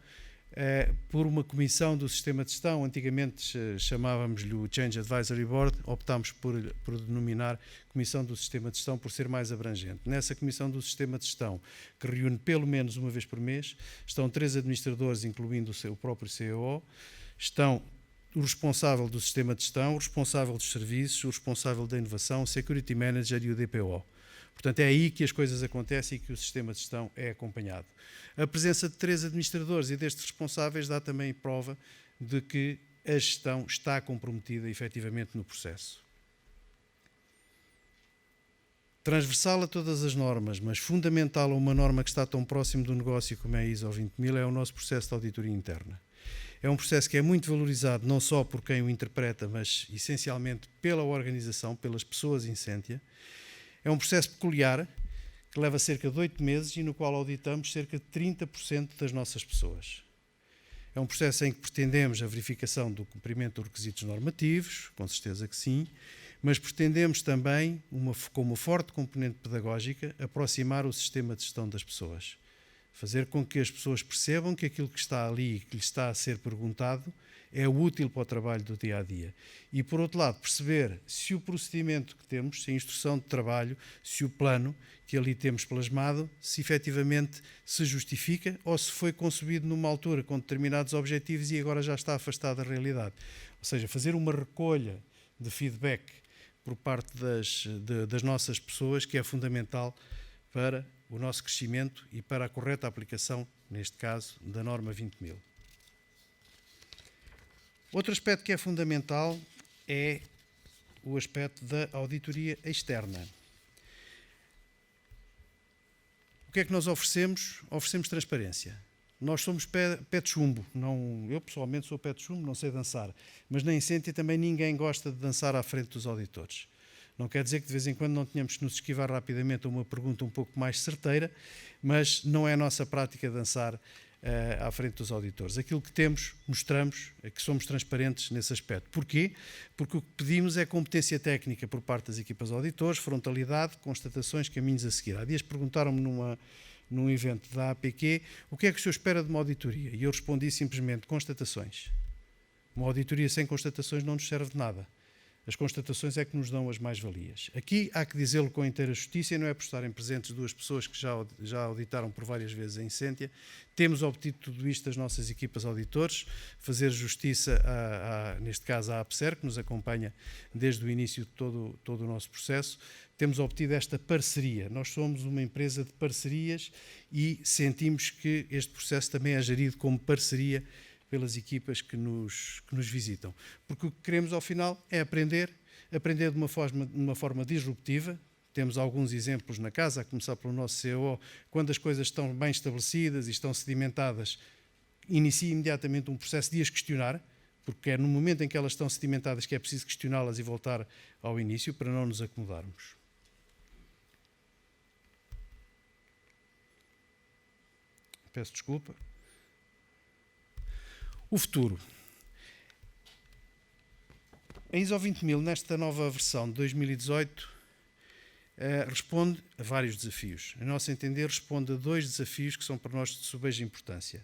por uma comissão do sistema de gestão. Antigamente chamávamos-lhe o Change Advisory Board, optámos por denominar Comissão do Sistema de Gestão por ser mais abrangente. Nessa Comissão do Sistema de Gestão, que reúne pelo menos uma vez por mês, estão 3 administradores, incluindo o próprio CEO, estão o responsável do sistema de gestão, o responsável dos serviços, o responsável da inovação, o Security Manager e o DPO. Portanto, é aí que as coisas acontecem e que o sistema de gestão é acompanhado. A presença de 3 administradores e destes responsáveis dá também prova de que a gestão está comprometida efetivamente no processo. Transversal a todas as normas, mas fundamental a uma norma que está tão próximo do negócio como é a ISO 20000, é o nosso processo de auditoria interna. É um processo que é muito valorizado não só por quem o interpreta, mas essencialmente pela organização, pelas pessoas Incentia. É um processo peculiar que leva cerca de 8 meses e no qual auditamos cerca de 30% das nossas pessoas. É um processo em que pretendemos a verificação do cumprimento dos requisitos normativos, com certeza que sim, mas pretendemos também, com uma forte componente pedagógica, aproximar o sistema de gestão das pessoas. Fazer com que as pessoas percebam que aquilo que está ali, que lhes está a ser perguntado, é útil para o trabalho do dia-a-dia. E, por outro lado, perceber se o procedimento que temos, se a instrução de trabalho, se o plano que ali temos plasmado, se efetivamente se justifica ou se foi concebido numa altura com determinados objetivos e agora já está afastado da realidade. Ou seja, fazer uma recolha de feedback por parte das nossas pessoas, que é fundamental para o nosso crescimento e para a correta aplicação, neste caso, da norma 20.000. Outro aspecto que é fundamental é o aspecto da auditoria externa. O que é que nós oferecemos? Oferecemos transparência. Nós somos pé de chumbo. Eu, pessoalmente, sou pé de chumbo, não sei dançar. Mas na Incentia também ninguém gosta de dançar à frente dos auditores. Não quer dizer que de vez em quando não tenhamos que nos esquivar rapidamente a uma pergunta um pouco mais certeira, mas não é a nossa prática dançar à frente dos auditores. Aquilo que temos, mostramos, é que somos transparentes nesse aspecto. Porquê? Porque o que pedimos é competência técnica por parte das equipas auditores, frontalidade, constatações, caminhos a seguir. Há dias perguntaram-me num evento da APQ o que é que o senhor espera de uma auditoria? E eu respondi simplesmente constatações. Uma auditoria sem constatações não nos serve de nada. As constatações é que nos dão as mais-valias. Aqui há que dizê-lo com inteira justiça, e não é por estarem presentes duas pessoas que já auditaram por várias vezes a Incentia. Temos obtido tudo isto das nossas equipas auditores, fazer justiça, neste caso, à APSER, que nos acompanha desde o início de todo o nosso processo. Temos obtido esta parceria. Nós somos uma empresa de parcerias e sentimos que este processo também é gerido como parceria pelas equipas que nos visitam. Porque o que queremos, ao final, é aprender de uma forma disruptiva. Temos alguns exemplos na casa, a começar pelo nosso CEO, quando as coisas estão bem estabelecidas e estão sedimentadas, inicia imediatamente um processo de as questionar, porque é no momento em que elas estão sedimentadas que é preciso questioná-las e voltar ao início, para não nos acomodarmos. Peço desculpa. O futuro. A ISO 20000, nesta nova versão de 2018, responde a vários desafios. A nosso entender, responde a 2 desafios que são para nós de subeja importância.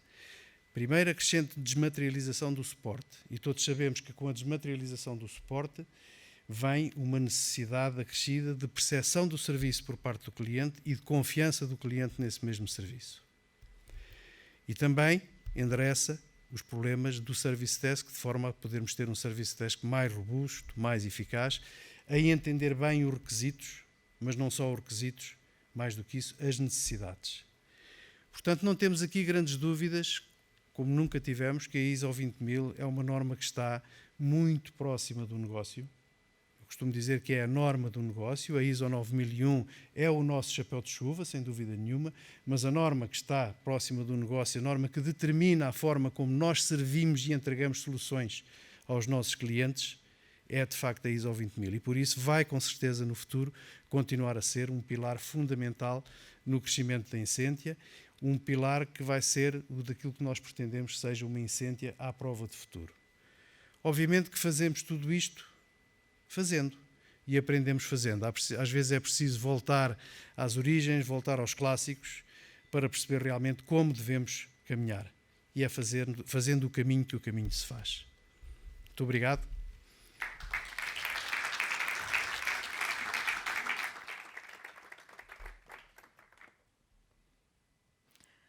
Primeiro, a crescente desmaterialização do suporte. E todos sabemos que com a desmaterialização do suporte vem uma necessidade acrescida de percepção do serviço por parte do cliente e de confiança do cliente nesse mesmo serviço. E também endereça os problemas do Service Desk, de forma a podermos ter um Service Desk mais robusto, mais eficaz, a entender bem os requisitos, mas não só os requisitos, mais do que isso, as necessidades. Portanto, não temos aqui grandes dúvidas, como nunca tivemos, que a ISO 20000 é uma norma que está muito próxima do negócio. Eu costumo dizer que é a norma do negócio. A ISO 9001 é o nosso chapéu de chuva, sem dúvida nenhuma, mas a norma que está próxima do negócio, a norma que determina a forma como nós servimos e entregamos soluções aos nossos clientes, é de facto a ISO 20000. E por isso vai, com certeza, no futuro, continuar a ser um pilar fundamental no crescimento da Incentia, um pilar que vai ser o daquilo que nós pretendemos que seja uma Incentia à prova de futuro. Obviamente que fazemos tudo isto fazendo e aprendemos fazendo. Às vezes é preciso voltar às origens, voltar aos clássicos, para perceber realmente como devemos caminhar. E é fazendo o caminho que o caminho se faz. Muito obrigado.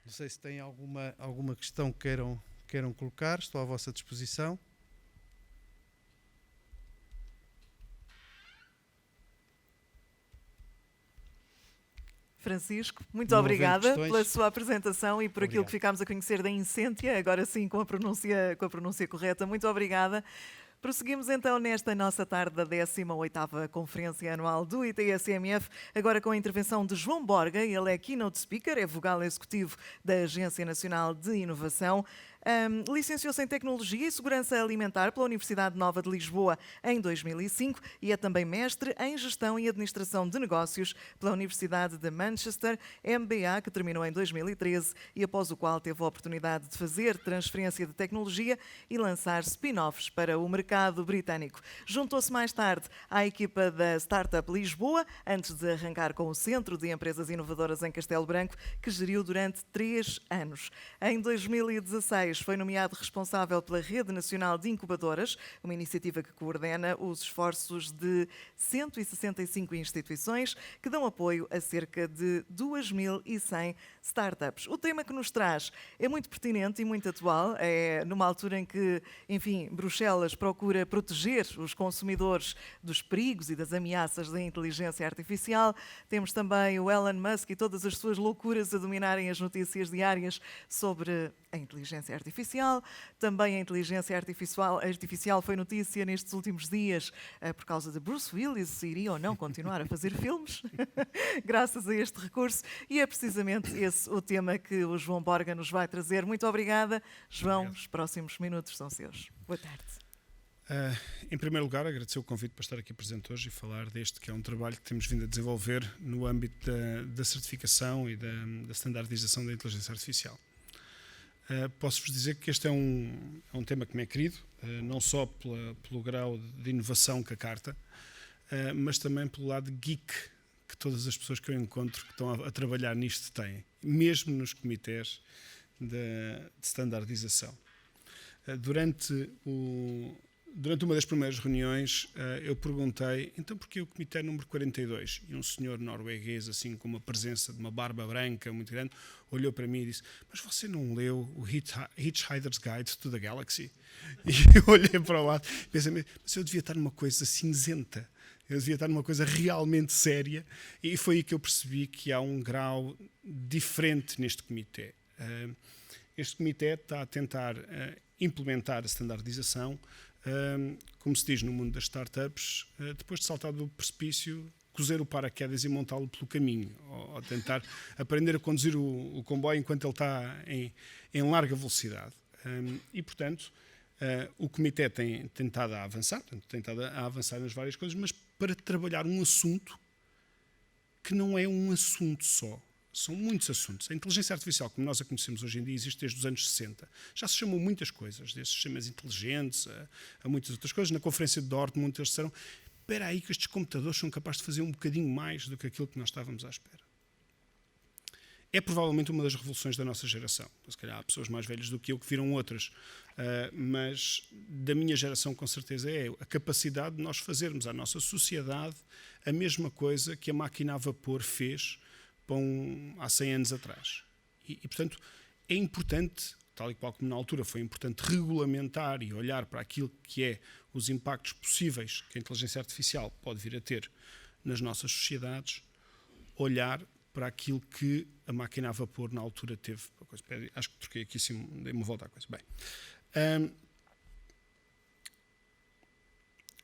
Não sei se tem alguma questão que queiram colocar. Estou à vossa disposição. Francisco, muito obrigada pela sua apresentação e por aquilo que Obrigado. ficámos a conhecer da Incentia, agora sim com a pronúncia correta. Muito obrigada. Prosseguimos então nesta nossa tarde da 18ª Conferência Anual do ITSMF, agora com a intervenção de João Borga. Ele é Keynote Speaker, é vogal executivo da Agência Nacional de Inovação. Licenciou-se em Tecnologia e Segurança Alimentar pela Universidade Nova de Lisboa em 2005 e é também mestre em Gestão e Administração de Negócios pela Universidade de Manchester, MBA, que terminou em 2013 e após o qual teve a oportunidade de fazer transferência de tecnologia e lançar spin-offs para o mercado britânico. Juntou-se mais tarde à equipa da Startup Lisboa, antes de arrancar com o Centro de Empresas Inovadoras em Castelo Branco, que geriu durante 3 anos. Em 2016 foi nomeado responsável pela Rede Nacional de Incubadoras, uma iniciativa que coordena os esforços de 165 instituições que dão apoio a cerca de 2.100 startups. O tema que nos traz é muito pertinente e muito atual, é numa altura em que, enfim, Bruxelas procura proteger os consumidores dos perigos e das ameaças da inteligência artificial. Temos também o Elon Musk e todas as suas loucuras a dominarem as notícias diárias sobre a inteligência artificial. Também a inteligência artificial foi notícia nestes últimos dias por causa de Bruce Willis, se iria ou não continuar a fazer filmes, graças a este recurso. E é precisamente esse o tema que o João Borga nos vai trazer. Muito obrigada. João, os próximos minutos são seus. Boa tarde. Em primeiro lugar, agradecer o convite para estar aqui presente hoje e falar deste que é um trabalho que temos vindo a desenvolver no âmbito da certificação e da standardização da inteligência artificial. Posso-vos dizer que este é um tema que me é querido, não só pelo grau de inovação que acarta, mas também pelo lado geek que todas as pessoas que eu encontro que estão a trabalhar nisto têm, mesmo nos comitês de standardização. Durante uma das primeiras reuniões, eu perguntei, então porquê o comitê número 42? E um senhor norueguês, assim, com uma presença de uma barba branca muito grande, olhou para mim e disse, mas você não leu o Hitchhiker's Guide to the Galaxy? E eu olhei para o lado e pensei, mas eu devia estar numa coisa cinzenta, eu devia estar numa coisa realmente séria, e foi aí que eu percebi que há um grau diferente neste comitê. Este comitê está a tentar implementar a standardização, como se diz no mundo das startups, depois de saltar do precipício, cozer o paraquedas e montá-lo pelo caminho, ou tentar aprender a conduzir o comboio enquanto ele está em larga velocidade. E, portanto, o comitê tem tentado a avançar nas várias coisas, mas para trabalhar um assunto que não é um assunto só. São muitos assuntos. A inteligência artificial, como nós a conhecemos hoje em dia, existe desde os anos 60. Já se chamou muitas coisas, desde sistemas inteligentes a muitas outras coisas. Na conferência de Dortmund, eles disseram, espera aí que estes computadores são capazes de fazer um bocadinho mais do que aquilo que nós estávamos à espera. É provavelmente uma das revoluções da nossa geração. Se calhar há pessoas mais velhas do que eu que viram outras, mas da minha geração com certeza é a capacidade de nós fazermos à nossa sociedade a mesma coisa que a máquina a vapor fez há 100 anos atrás. E, portanto, é importante, tal e qual como na altura foi importante regulamentar e olhar para aquilo que é os impactos possíveis que a inteligência artificial pode vir a ter nas nossas sociedades, olhar para aquilo que a máquina a vapor na altura teve. Acho que troquei aqui, sim, dei uma volta à coisa. Bem,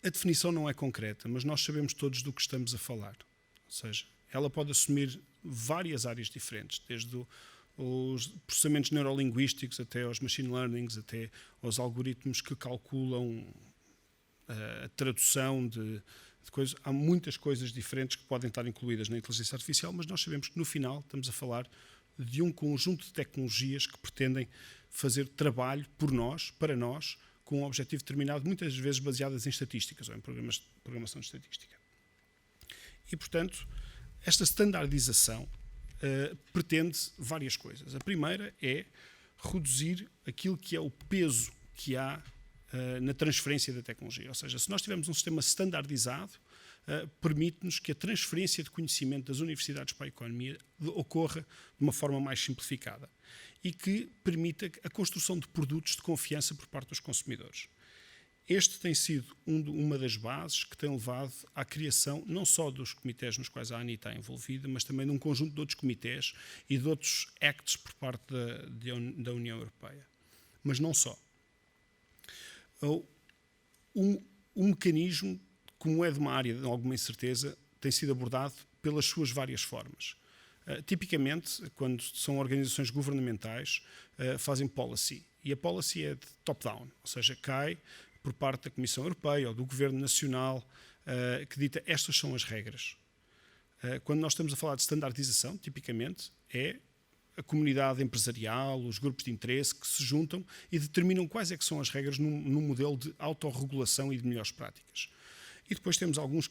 a definição não é concreta, mas nós sabemos todos do que estamos a falar. Ou seja, ela pode assumir várias áreas diferentes, desde os processamentos neurolinguísticos até aos machine learnings, até aos algoritmos que calculam a tradução de coisas. Há muitas coisas diferentes que podem estar incluídas na inteligência artificial, mas nós sabemos que no final estamos a falar de um conjunto de tecnologias que pretendem fazer trabalho por nós, para nós, com um objetivo determinado, muitas vezes baseadas em estatísticas ou em programação de estatística. E, portanto, esta standardização pretende várias coisas. A primeira é reduzir aquilo que é o peso que há na transferência da tecnologia. Ou seja, se nós tivermos um sistema standardizado, permite-nos que a transferência de conhecimento das universidades para a economia ocorra de uma forma mais simplificada e que permita a construção de produtos de confiança por parte dos consumidores. Este tem sido uma das bases que tem levado à criação não só dos comitês nos quais a ANI está envolvida, mas também de um conjunto de outros comitês e de outros acts por parte da União Europeia. Mas não só. O mecanismo, como é de uma área de alguma incerteza, tem sido abordado pelas suas várias formas. Tipicamente, quando são organizações governamentais, fazem policy. E a policy é de top-down, ou seja, cai por parte da Comissão Europeia ou do Governo Nacional, que dita estas são as regras. Quando nós estamos a falar de standardização, tipicamente, é a comunidade empresarial, os grupos de interesse que se juntam e determinam quais é que são as regras num modelo de autorregulação e de melhores práticas. E depois temos alguns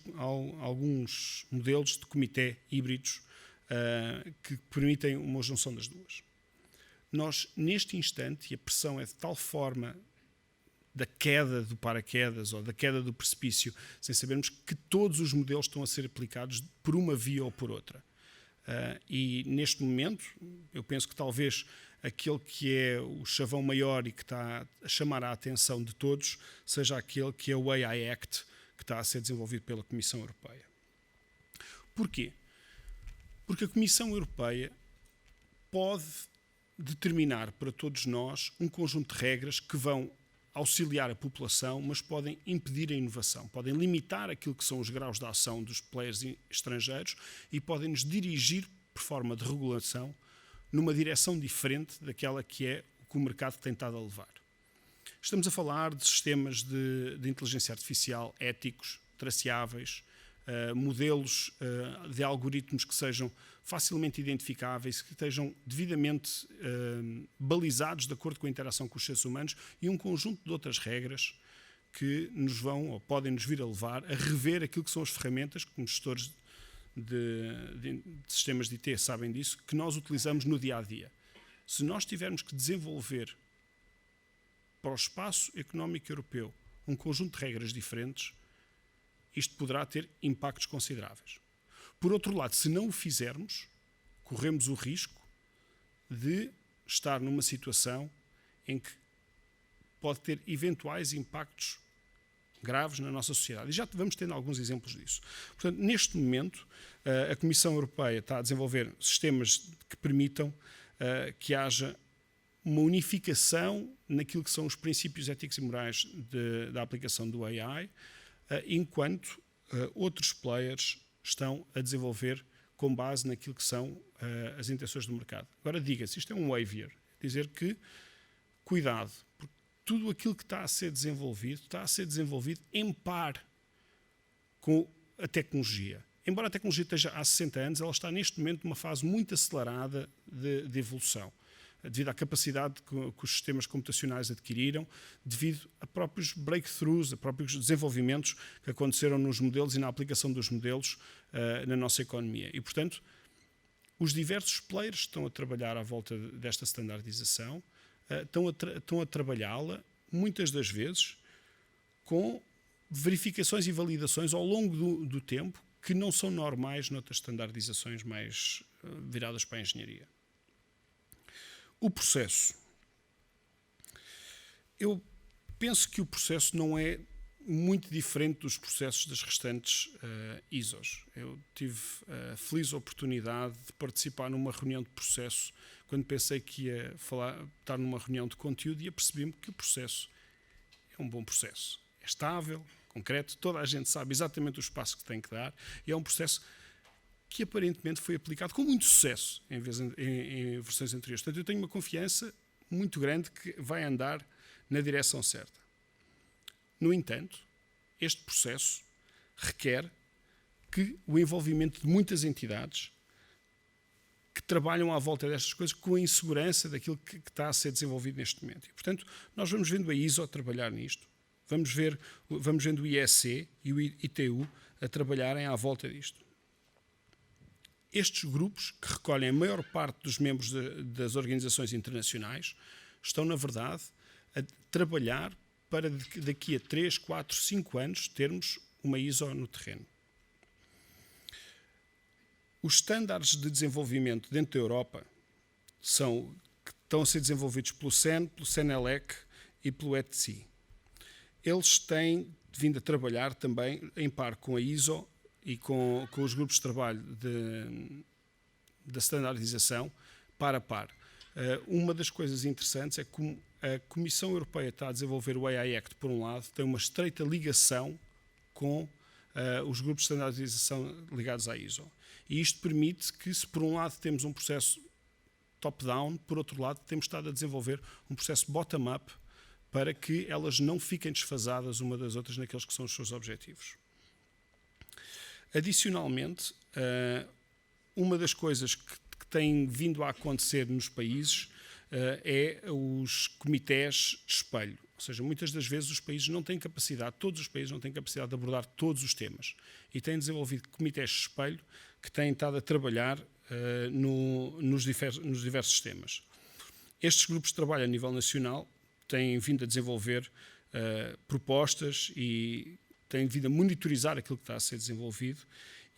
modelos de comitê híbridos que permitem uma junção das duas. Nós, neste instante, e a pressão é de tal forma da queda do paraquedas ou da queda do precipício, sem sabermos que todos os modelos estão a ser aplicados por uma via ou por outra. E neste momento, eu penso que talvez aquele que é o chavão maior e que está a chamar a atenção de todos seja aquele que é o AI Act, que está a ser desenvolvido pela Comissão Europeia. Porquê? Porque a Comissão Europeia pode determinar para todos nós um conjunto de regras que vão auxiliar a população, mas podem impedir a inovação, podem limitar aquilo que são os graus de ação dos players estrangeiros e podem nos dirigir, por forma de regulação, numa direção diferente daquela que é o que o mercado tem estado a levar. Estamos a falar de sistemas de inteligência artificial éticos, traceáveis, modelos de algoritmos que sejam facilmente identificáveis, que estejam devidamente balizados de acordo com a interação com os seres humanos e um conjunto de outras regras que nos vão ou podem nos vir a levar a rever aquilo que são as ferramentas, como gestores de sistemas de IT sabem disso, que nós utilizamos no dia-a-dia. Se nós tivermos que desenvolver para o espaço económico europeu um conjunto de regras diferentes, isto poderá ter impactos consideráveis. Por outro lado, se não o fizermos, corremos o risco de estar numa situação em que pode ter eventuais impactos graves na nossa sociedade. E já vamos tendo alguns exemplos disso. Portanto, neste momento, a Comissão Europeia está a desenvolver sistemas que permitam que haja uma unificação naquilo que são os princípios éticos e morais da aplicação do AI, enquanto outros players estão a desenvolver com base naquilo que são as intenções do mercado. Agora diga-se, isto é um wavier, dizer que, cuidado, porque tudo aquilo que está a ser desenvolvido em par com a tecnologia. Embora a tecnologia esteja há 60 anos, ela está neste momento numa fase muito acelerada de evolução, devido à capacidade que os sistemas computacionais adquiriram, devido a próprios breakthroughs, a próprios desenvolvimentos que aconteceram nos modelos e na aplicação dos modelos na nossa economia. E, portanto, os diversos players estão a trabalhar à volta desta standardização, estão a trabalhá-la, muitas das vezes, com verificações e validações ao longo do tempo que não são normais noutras standardizações mais viradas para a engenharia. O processo. Eu penso que o processo não é muito diferente dos processos das restantes ISOs. Eu tive a feliz oportunidade de participar numa reunião de processo quando pensei que ia estar numa reunião de conteúdo e apercebi-me que o processo é um bom processo. É estável, concreto, toda a gente sabe exatamente o espaço que tem que dar e é um processo que aparentemente foi aplicado com muito sucesso em versões anteriores. Portanto, eu tenho uma confiança muito grande que vai andar na direção certa. No entanto, este processo requer que o envolvimento de muitas entidades que trabalham à volta destas coisas com a insegurança daquilo que está a ser desenvolvido neste momento. E, portanto, nós vamos vendo a ISO a trabalhar nisto, vamos vendo o IEC e o ITU a trabalharem à volta disto. Estes grupos, que recolhem a maior parte dos membros das organizações internacionais, estão, na verdade, a trabalhar para daqui a 3, 4, 5 anos termos uma ISO no terreno. Os estándares de desenvolvimento dentro da Europa estão a ser desenvolvidos pelo CEN, pelo CENELEC e pelo ETSI. Eles têm vindo a trabalhar também em par com a ISO e com os grupos de trabalho da standardização par a par. Uma das coisas interessantes é que a Comissão Europeia está a desenvolver o AI Act, por um lado, tem uma estreita ligação com os grupos de standardização ligados à ISO. E isto permite que, se por um lado temos um processo top-down, por outro lado temos estado a desenvolver um processo bottom-up para que elas não fiquem desfasadas uma das outras naqueles que são os seus objetivos. Adicionalmente, uma das coisas que tem vindo a acontecer nos países é os comitês de espelho. Ou seja, muitas das vezes os países não têm capacidade, todos os países não têm capacidade de abordar todos os temas. E têm desenvolvido comitês de espelho que têm estado a trabalhar nos diversos temas. Estes grupos de trabalho a nível nacional têm vindo a desenvolver propostas e têm vindo a monitorizar aquilo que está a ser desenvolvido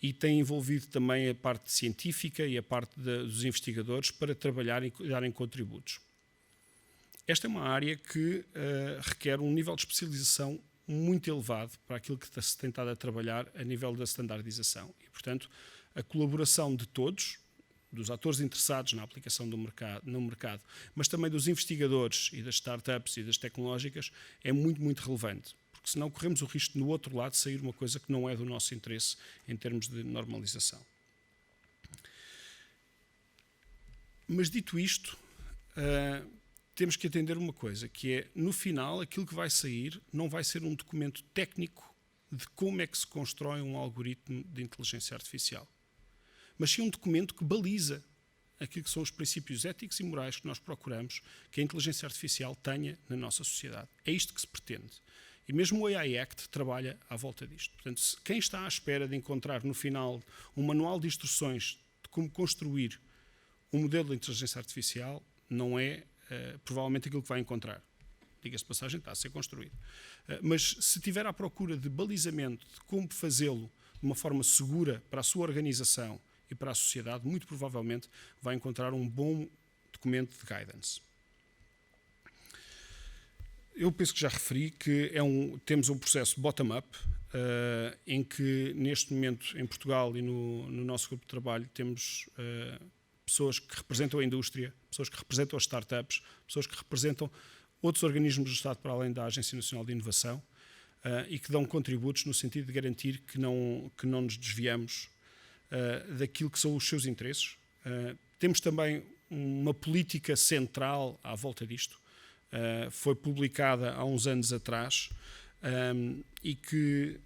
e têm envolvido também a parte científica e a parte dos investigadores para trabalhar e darem contributos. Esta é uma área que requer um nível de especialização muito elevado para aquilo que se tem estado a trabalhar a nível da standardização. E, portanto, a colaboração de todos, dos atores interessados na aplicação no mercado, mas também dos investigadores e das startups e das tecnológicas, é muito, muito relevante. Porque senão corremos o risco de, no outro lado, sair uma coisa que não é do nosso interesse em termos de normalização. Mas, dito isto, temos que entender uma coisa, que é, no final, aquilo que vai sair não vai ser um documento técnico de como é que se constrói um algoritmo de inteligência artificial, mas sim um documento que baliza aquilo que são os princípios éticos e morais que nós procuramos que a inteligência artificial tenha na nossa sociedade. É isto que se pretende. E mesmo o AI Act trabalha à volta disto. Portanto, quem está à espera de encontrar no final um manual de instruções de como construir um modelo de inteligência artificial, não é provavelmente aquilo que vai encontrar. Diga-se de passagem, está a ser construído. Mas se estiver à procura de balizamento de como fazê-lo de uma forma segura para a sua organização e para a sociedade, muito provavelmente vai encontrar um bom documento de guidance. Eu penso que já referi que temos um processo bottom-up, em que neste momento em Portugal e no nosso grupo de trabalho temos pessoas que representam a indústria, pessoas que representam as startups, pessoas que representam outros organismos do Estado para além da Agência Nacional de Inovação e que dão contributos no sentido de garantir que não nos desviamos daquilo que são os seus interesses. Temos também uma política central à volta disto. Foi publicada há uns anos atrás e que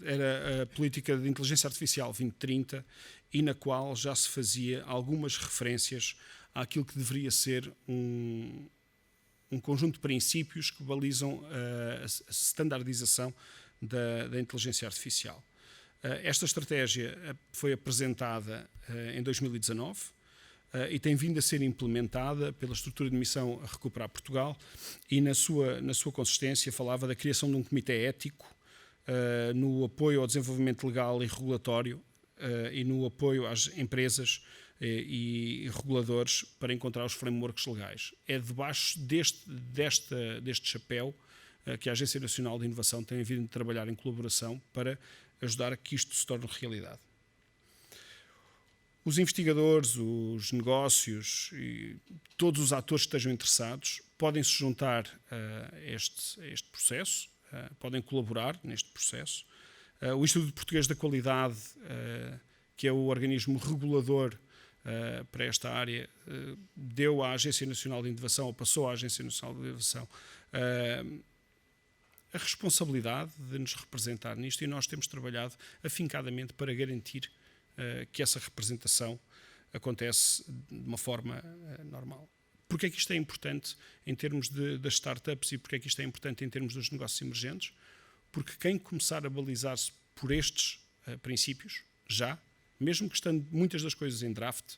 era a política de inteligência artificial 2030 e na qual já se fazia algumas referências àquilo que deveria ser um conjunto de princípios que balizam a standardização da inteligência artificial. Esta estratégia foi apresentada em 2019 e tem vindo a ser implementada pela estrutura de missão a Recuperar Portugal e na sua consistência falava da criação de um comitê ético no apoio ao desenvolvimento legal e regulatório e no apoio às empresas e reguladores para encontrar os frameworks legais. É debaixo deste chapéu que a Agência Nacional de Inovação tem vindo a trabalhar em colaboração para ajudar a que isto se torne realidade. Os investigadores, os negócios e todos os atores que estejam interessados podem se juntar a este processo, podem colaborar neste processo. O Instituto Português da Qualidade, que é o organismo regulador para esta área, deu à Agência Nacional de Inovação, ou passou à Agência Nacional de Inovação, a responsabilidade de nos representar nisto e nós temos trabalhado afincadamente para garantir que essa representação acontece de uma forma normal. Porquê é que isto é importante em termos das startups e porquê é que isto é importante em termos dos negócios emergentes? Porque quem começar a balizar-se por estes princípios, já, mesmo que estando muitas das coisas em draft,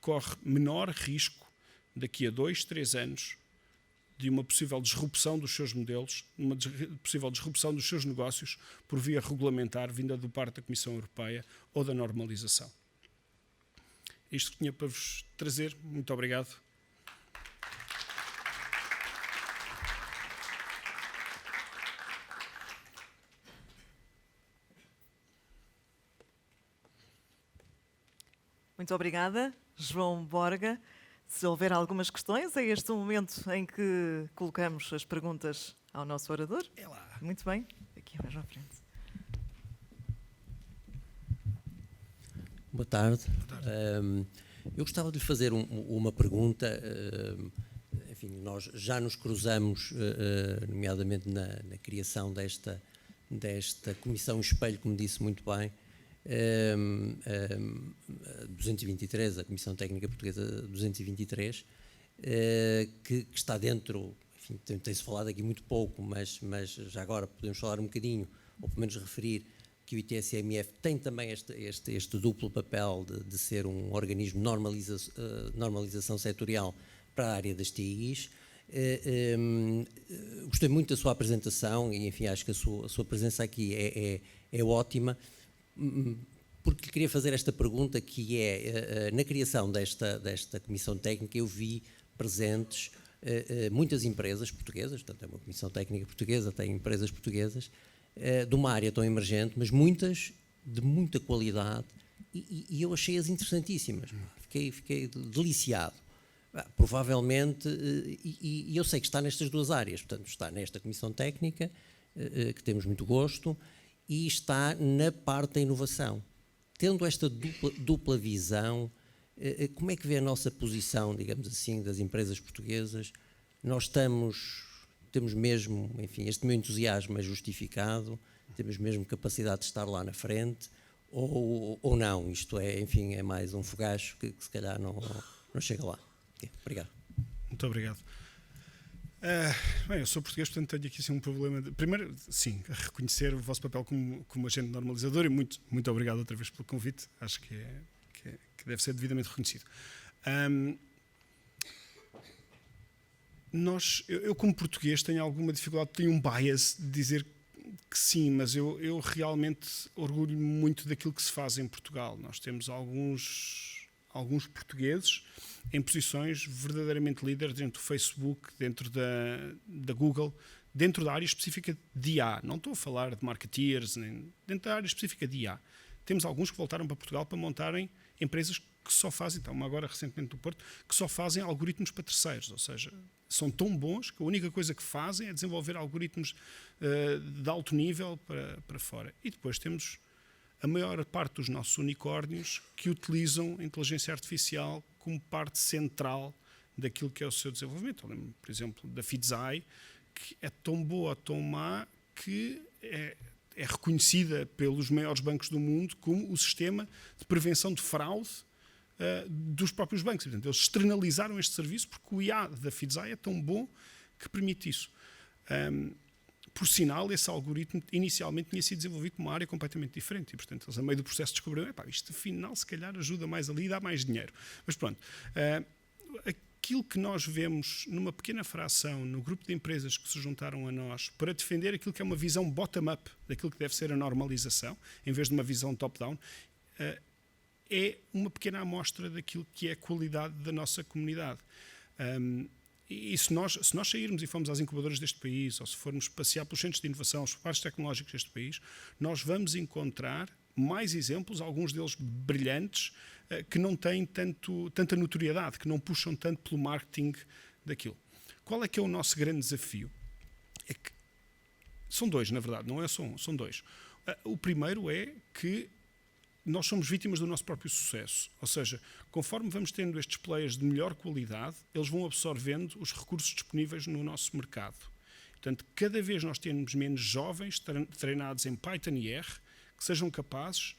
corre menor risco daqui a 2, 3 anos de uma possível disrupção dos seus modelos, uma possível disrupção dos seus negócios por via regulamentar vinda do parte da Comissão Europeia ou da normalização. Isto que tinha para vos trazer. Muito obrigado. Muito obrigada, João Borga. Se houver algumas questões, é este o momento em que colocamos as perguntas ao nosso orador. É lá. Muito bem, aqui mais à frente. Boa tarde. Eu gostava de lhe fazer uma pergunta. Enfim, nós já nos cruzamos, nomeadamente na criação desta Comissão Espelho, como disse muito bem, 223, a Comissão Técnica Portuguesa 223, que está dentro, enfim, tem-se falado aqui muito pouco, mas já agora podemos falar um bocadinho, ou pelo menos referir, que o ITSMF tem também este duplo papel de ser um organismo de normalização setorial para a área das TIs. Gostei muito da sua apresentação e, enfim, acho que a sua presença aqui é ótima, porque lhe queria fazer esta pergunta, que é, na criação desta Comissão Técnica, eu vi presentes muitas empresas portuguesas, portanto é uma Comissão Técnica Portuguesa, tem empresas portuguesas, de uma área tão emergente, mas muitas de muita qualidade, e eu achei-as interessantíssimas. Fiquei deliciado. Provavelmente, e eu sei que está nestas duas áreas, portanto está nesta Comissão Técnica, que temos muito gosto, e está na parte da inovação. Tendo esta dupla visão, como é que vê a nossa posição, digamos assim, das empresas portuguesas? Nós temos mesmo, enfim, este meu entusiasmo é justificado, temos mesmo capacidade de estar lá na frente, ou não? Isto é, enfim, é mais um fogacho que se calhar não chega lá. Obrigado. Muito obrigado. Bem, eu sou português, portanto tenho aqui assim, um problema. Primeiro, sim, reconhecer o vosso papel como agente normalizador, e muito obrigado outra vez pelo convite. Acho que deve ser devidamente reconhecido. Eu como português tenho alguma dificuldade, tenho um bias de dizer que sim, mas eu realmente orgulho-me muito daquilo que se faz em Portugal. Nós temos alguns portugueses em posições verdadeiramente líderes dentro do Facebook, dentro da Google, dentro da área específica de IA. Não estou a falar de marketeers, nem dentro da área específica de IA. Temos alguns que voltaram para Portugal para montarem empresas que só fazem, então agora recentemente do Porto, que só fazem algoritmos para terceiros, ou seja, são tão bons que a única coisa que fazem é desenvolver algoritmos de alto nível para fora. E depois temos a maior parte dos nossos unicórnios que utilizam a inteligência artificial como parte central daquilo que é o seu desenvolvimento. Eu lembro, por exemplo, da Fidzai, que é tão boa, tão má, que é reconhecida pelos maiores bancos do mundo como o sistema de prevenção de fraude dos próprios bancos. Portanto, eles externalizaram este serviço porque o IA da Fidzai é tão bom que permite isso. Por sinal, esse algoritmo inicialmente tinha sido desenvolvido numa área completamente diferente e, portanto, eles a meio do processo descobriram, isto afinal se calhar ajuda mais ali e dá mais dinheiro. Mas pronto, aquilo que nós vemos numa pequena fração no grupo de empresas que se juntaram a nós para defender aquilo que é uma visão bottom-up daquilo que deve ser a normalização, em vez de uma visão top-down, é uma pequena amostra daquilo que é a qualidade da nossa comunidade. E se nós sairmos e formos às incubadoras deste país, ou se formos passear pelos centros de inovação, os parques tecnológicos deste país, nós vamos encontrar mais exemplos, alguns deles brilhantes, que não têm tanta notoriedade, que não puxam tanto pelo marketing daquilo. Qual é que é o nosso grande desafio? É que são dois, na verdade, não é só um, são dois. O primeiro é que nós somos vítimas do nosso próprio sucesso. Ou seja, conforme vamos tendo estes players de melhor qualidade, eles vão absorvendo os recursos disponíveis no nosso mercado. Portanto, cada vez nós temos menos jovens treinados em Python e R que sejam capazes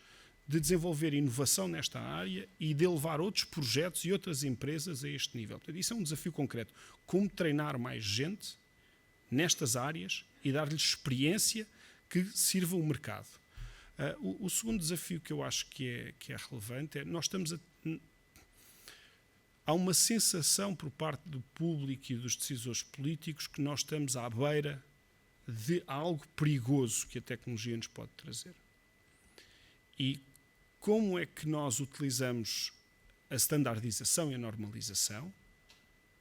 de desenvolver inovação nesta área e de levar outros projetos e outras empresas a este nível. Portanto, isso é um desafio concreto. Como treinar mais gente nestas áreas e dar-lhes experiência que sirva o mercado. O segundo desafio que eu acho que é relevante é nós estamos há uma sensação por parte do público e dos decisores políticos que nós estamos à beira de algo perigoso que a tecnologia nos pode trazer. E como é que nós utilizamos a standardização e a normalização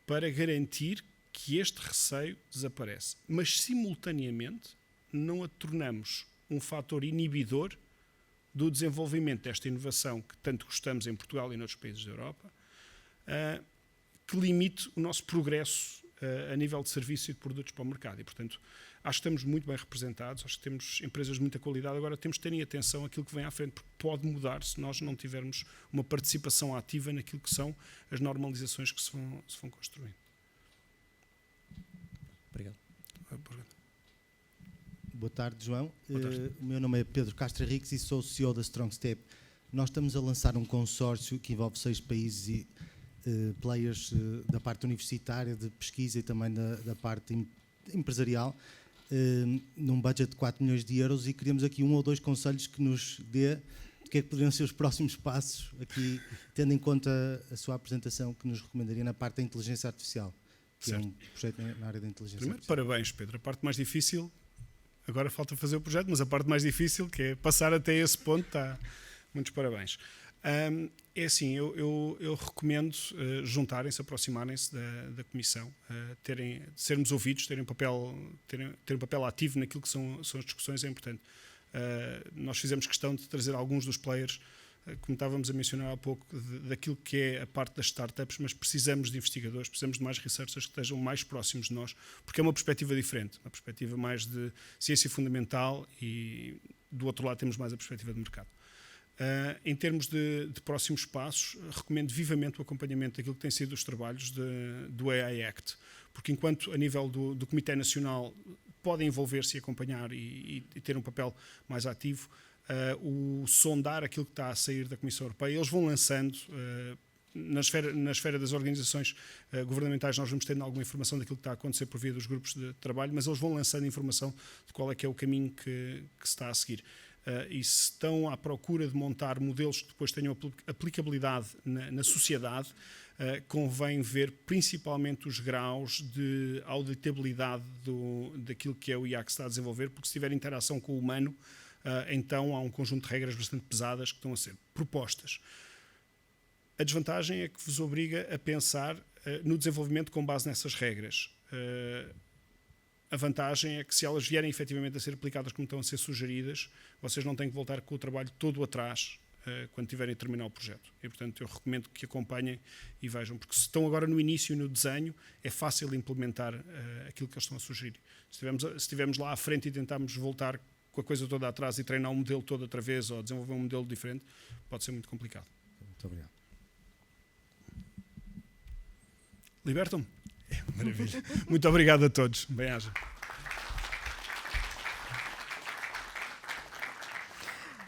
para garantir que este receio desaparece, mas simultaneamente não a tornamos um fator inibidor do desenvolvimento desta inovação que tanto gostamos em Portugal e noutros países da Europa, que limite o nosso progresso a nível de serviço e de produtos para o mercado. E, portanto, acho que estamos muito bem representados, acho que temos empresas de muita qualidade. Agora temos de terem atenção àquilo que vem à frente, porque pode mudar se nós não tivermos uma participação ativa naquilo que são as normalizações que se vão construindo. Obrigado. Boa tarde, João. Boa tarde. O meu nome é Pedro Castro Henriques e sou CEO da Strong Step. Nós estamos a lançar um consórcio que envolve 6 países e players da parte universitária, de pesquisa e também da parte empresarial, num budget de 4 milhões de euros, e queremos aqui 1 ou 2 conselhos que nos dê do que é que poderiam ser os próximos passos, aqui, tendo em conta a sua apresentação, que nos recomendaria na parte da inteligência artificial, que Certo. é um projeto na área da inteligência Primeiro, artificial. parabéns, Pedro. A parte mais difícil, agora falta fazer o projeto, mas a parte mais difícil, que é passar até esse ponto, está. Muitos parabéns. É assim, eu recomendo juntarem-se, aproximarem-se da Comissão, sermos ouvidos, terem um papel ativo naquilo que são as discussões, é importante. Nós fizemos questão de trazer alguns dos players, como estávamos a mencionar há pouco, daquilo que é a parte das startups, mas precisamos de investigadores, precisamos de mais researchers que estejam mais próximos de nós, porque é uma perspectiva diferente, uma perspectiva mais de ciência fundamental, e do outro lado temos mais a perspectiva de mercado. Em termos de próximos passos, recomendo vivamente o acompanhamento daquilo que têm sido os trabalhos do AI Act, porque enquanto a nível do Comitê Nacional podem envolver-se e acompanhar e ter um papel mais ativo, o sondar aquilo que está a sair da Comissão Europeia, eles vão lançando, na esfera das organizações governamentais nós vamos tendo alguma informação daquilo que está a acontecer por via dos grupos de trabalho, mas eles vão lançando informação de qual é que é o caminho que se está a seguir. E se estão à procura de montar modelos que depois tenham aplicabilidade na sociedade, convém ver principalmente os graus de auditabilidade daquilo que é o IA que se está a desenvolver, porque se tiver interação com o humano, então há um conjunto de regras bastante pesadas que estão a ser propostas. A desvantagem é que vos obriga a pensar no desenvolvimento com base nessas regras. A vantagem é que, se elas vierem efetivamente a ser aplicadas como estão a ser sugeridas, vocês não têm que voltar com o trabalho todo atrás quando tiverem a terminar o projeto. E, portanto, eu recomendo que acompanhem e vejam, porque se estão agora no início, no desenho, é fácil implementar aquilo que eles estão a sugerir. Se estivermos lá à frente e tentarmos voltar com a coisa toda atrás e treinar um modelo todo outra vez ou desenvolver um modelo diferente, pode ser muito complicado. Muito obrigado. Libertam-me? Maravilha. Muito obrigado a todos. Bem-aja.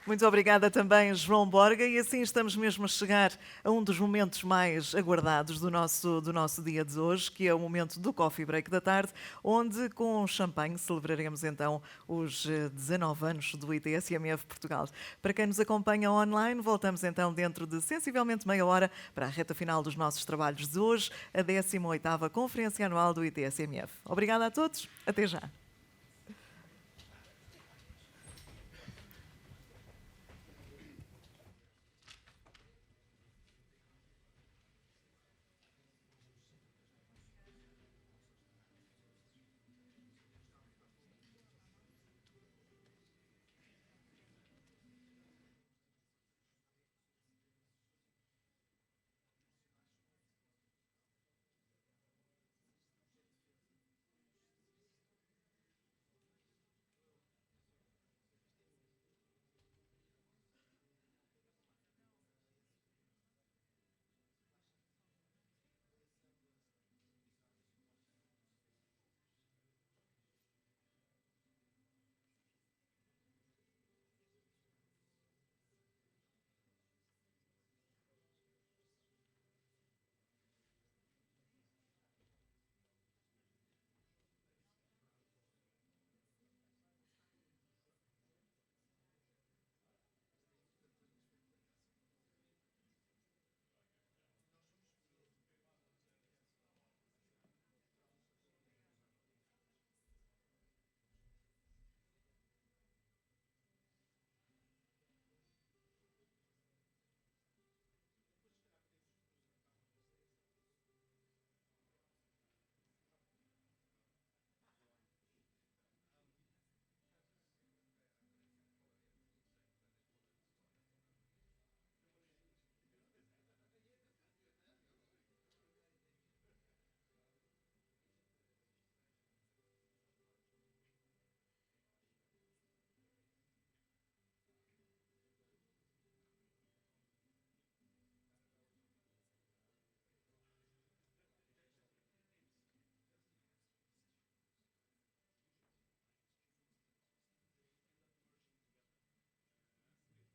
Muito obrigada também, João Borga, e assim estamos mesmo a chegar a um dos momentos mais aguardados do nosso dia de hoje, que é o momento do Coffee Break da tarde, onde com champanhe celebraremos então os 19 anos do ITSMF Portugal. Para quem nos acompanha online, voltamos então dentro de sensivelmente meia hora para a reta final dos nossos trabalhos de hoje, a 18ª Conferência Anual do ITSMF. Obrigada a todos, até já.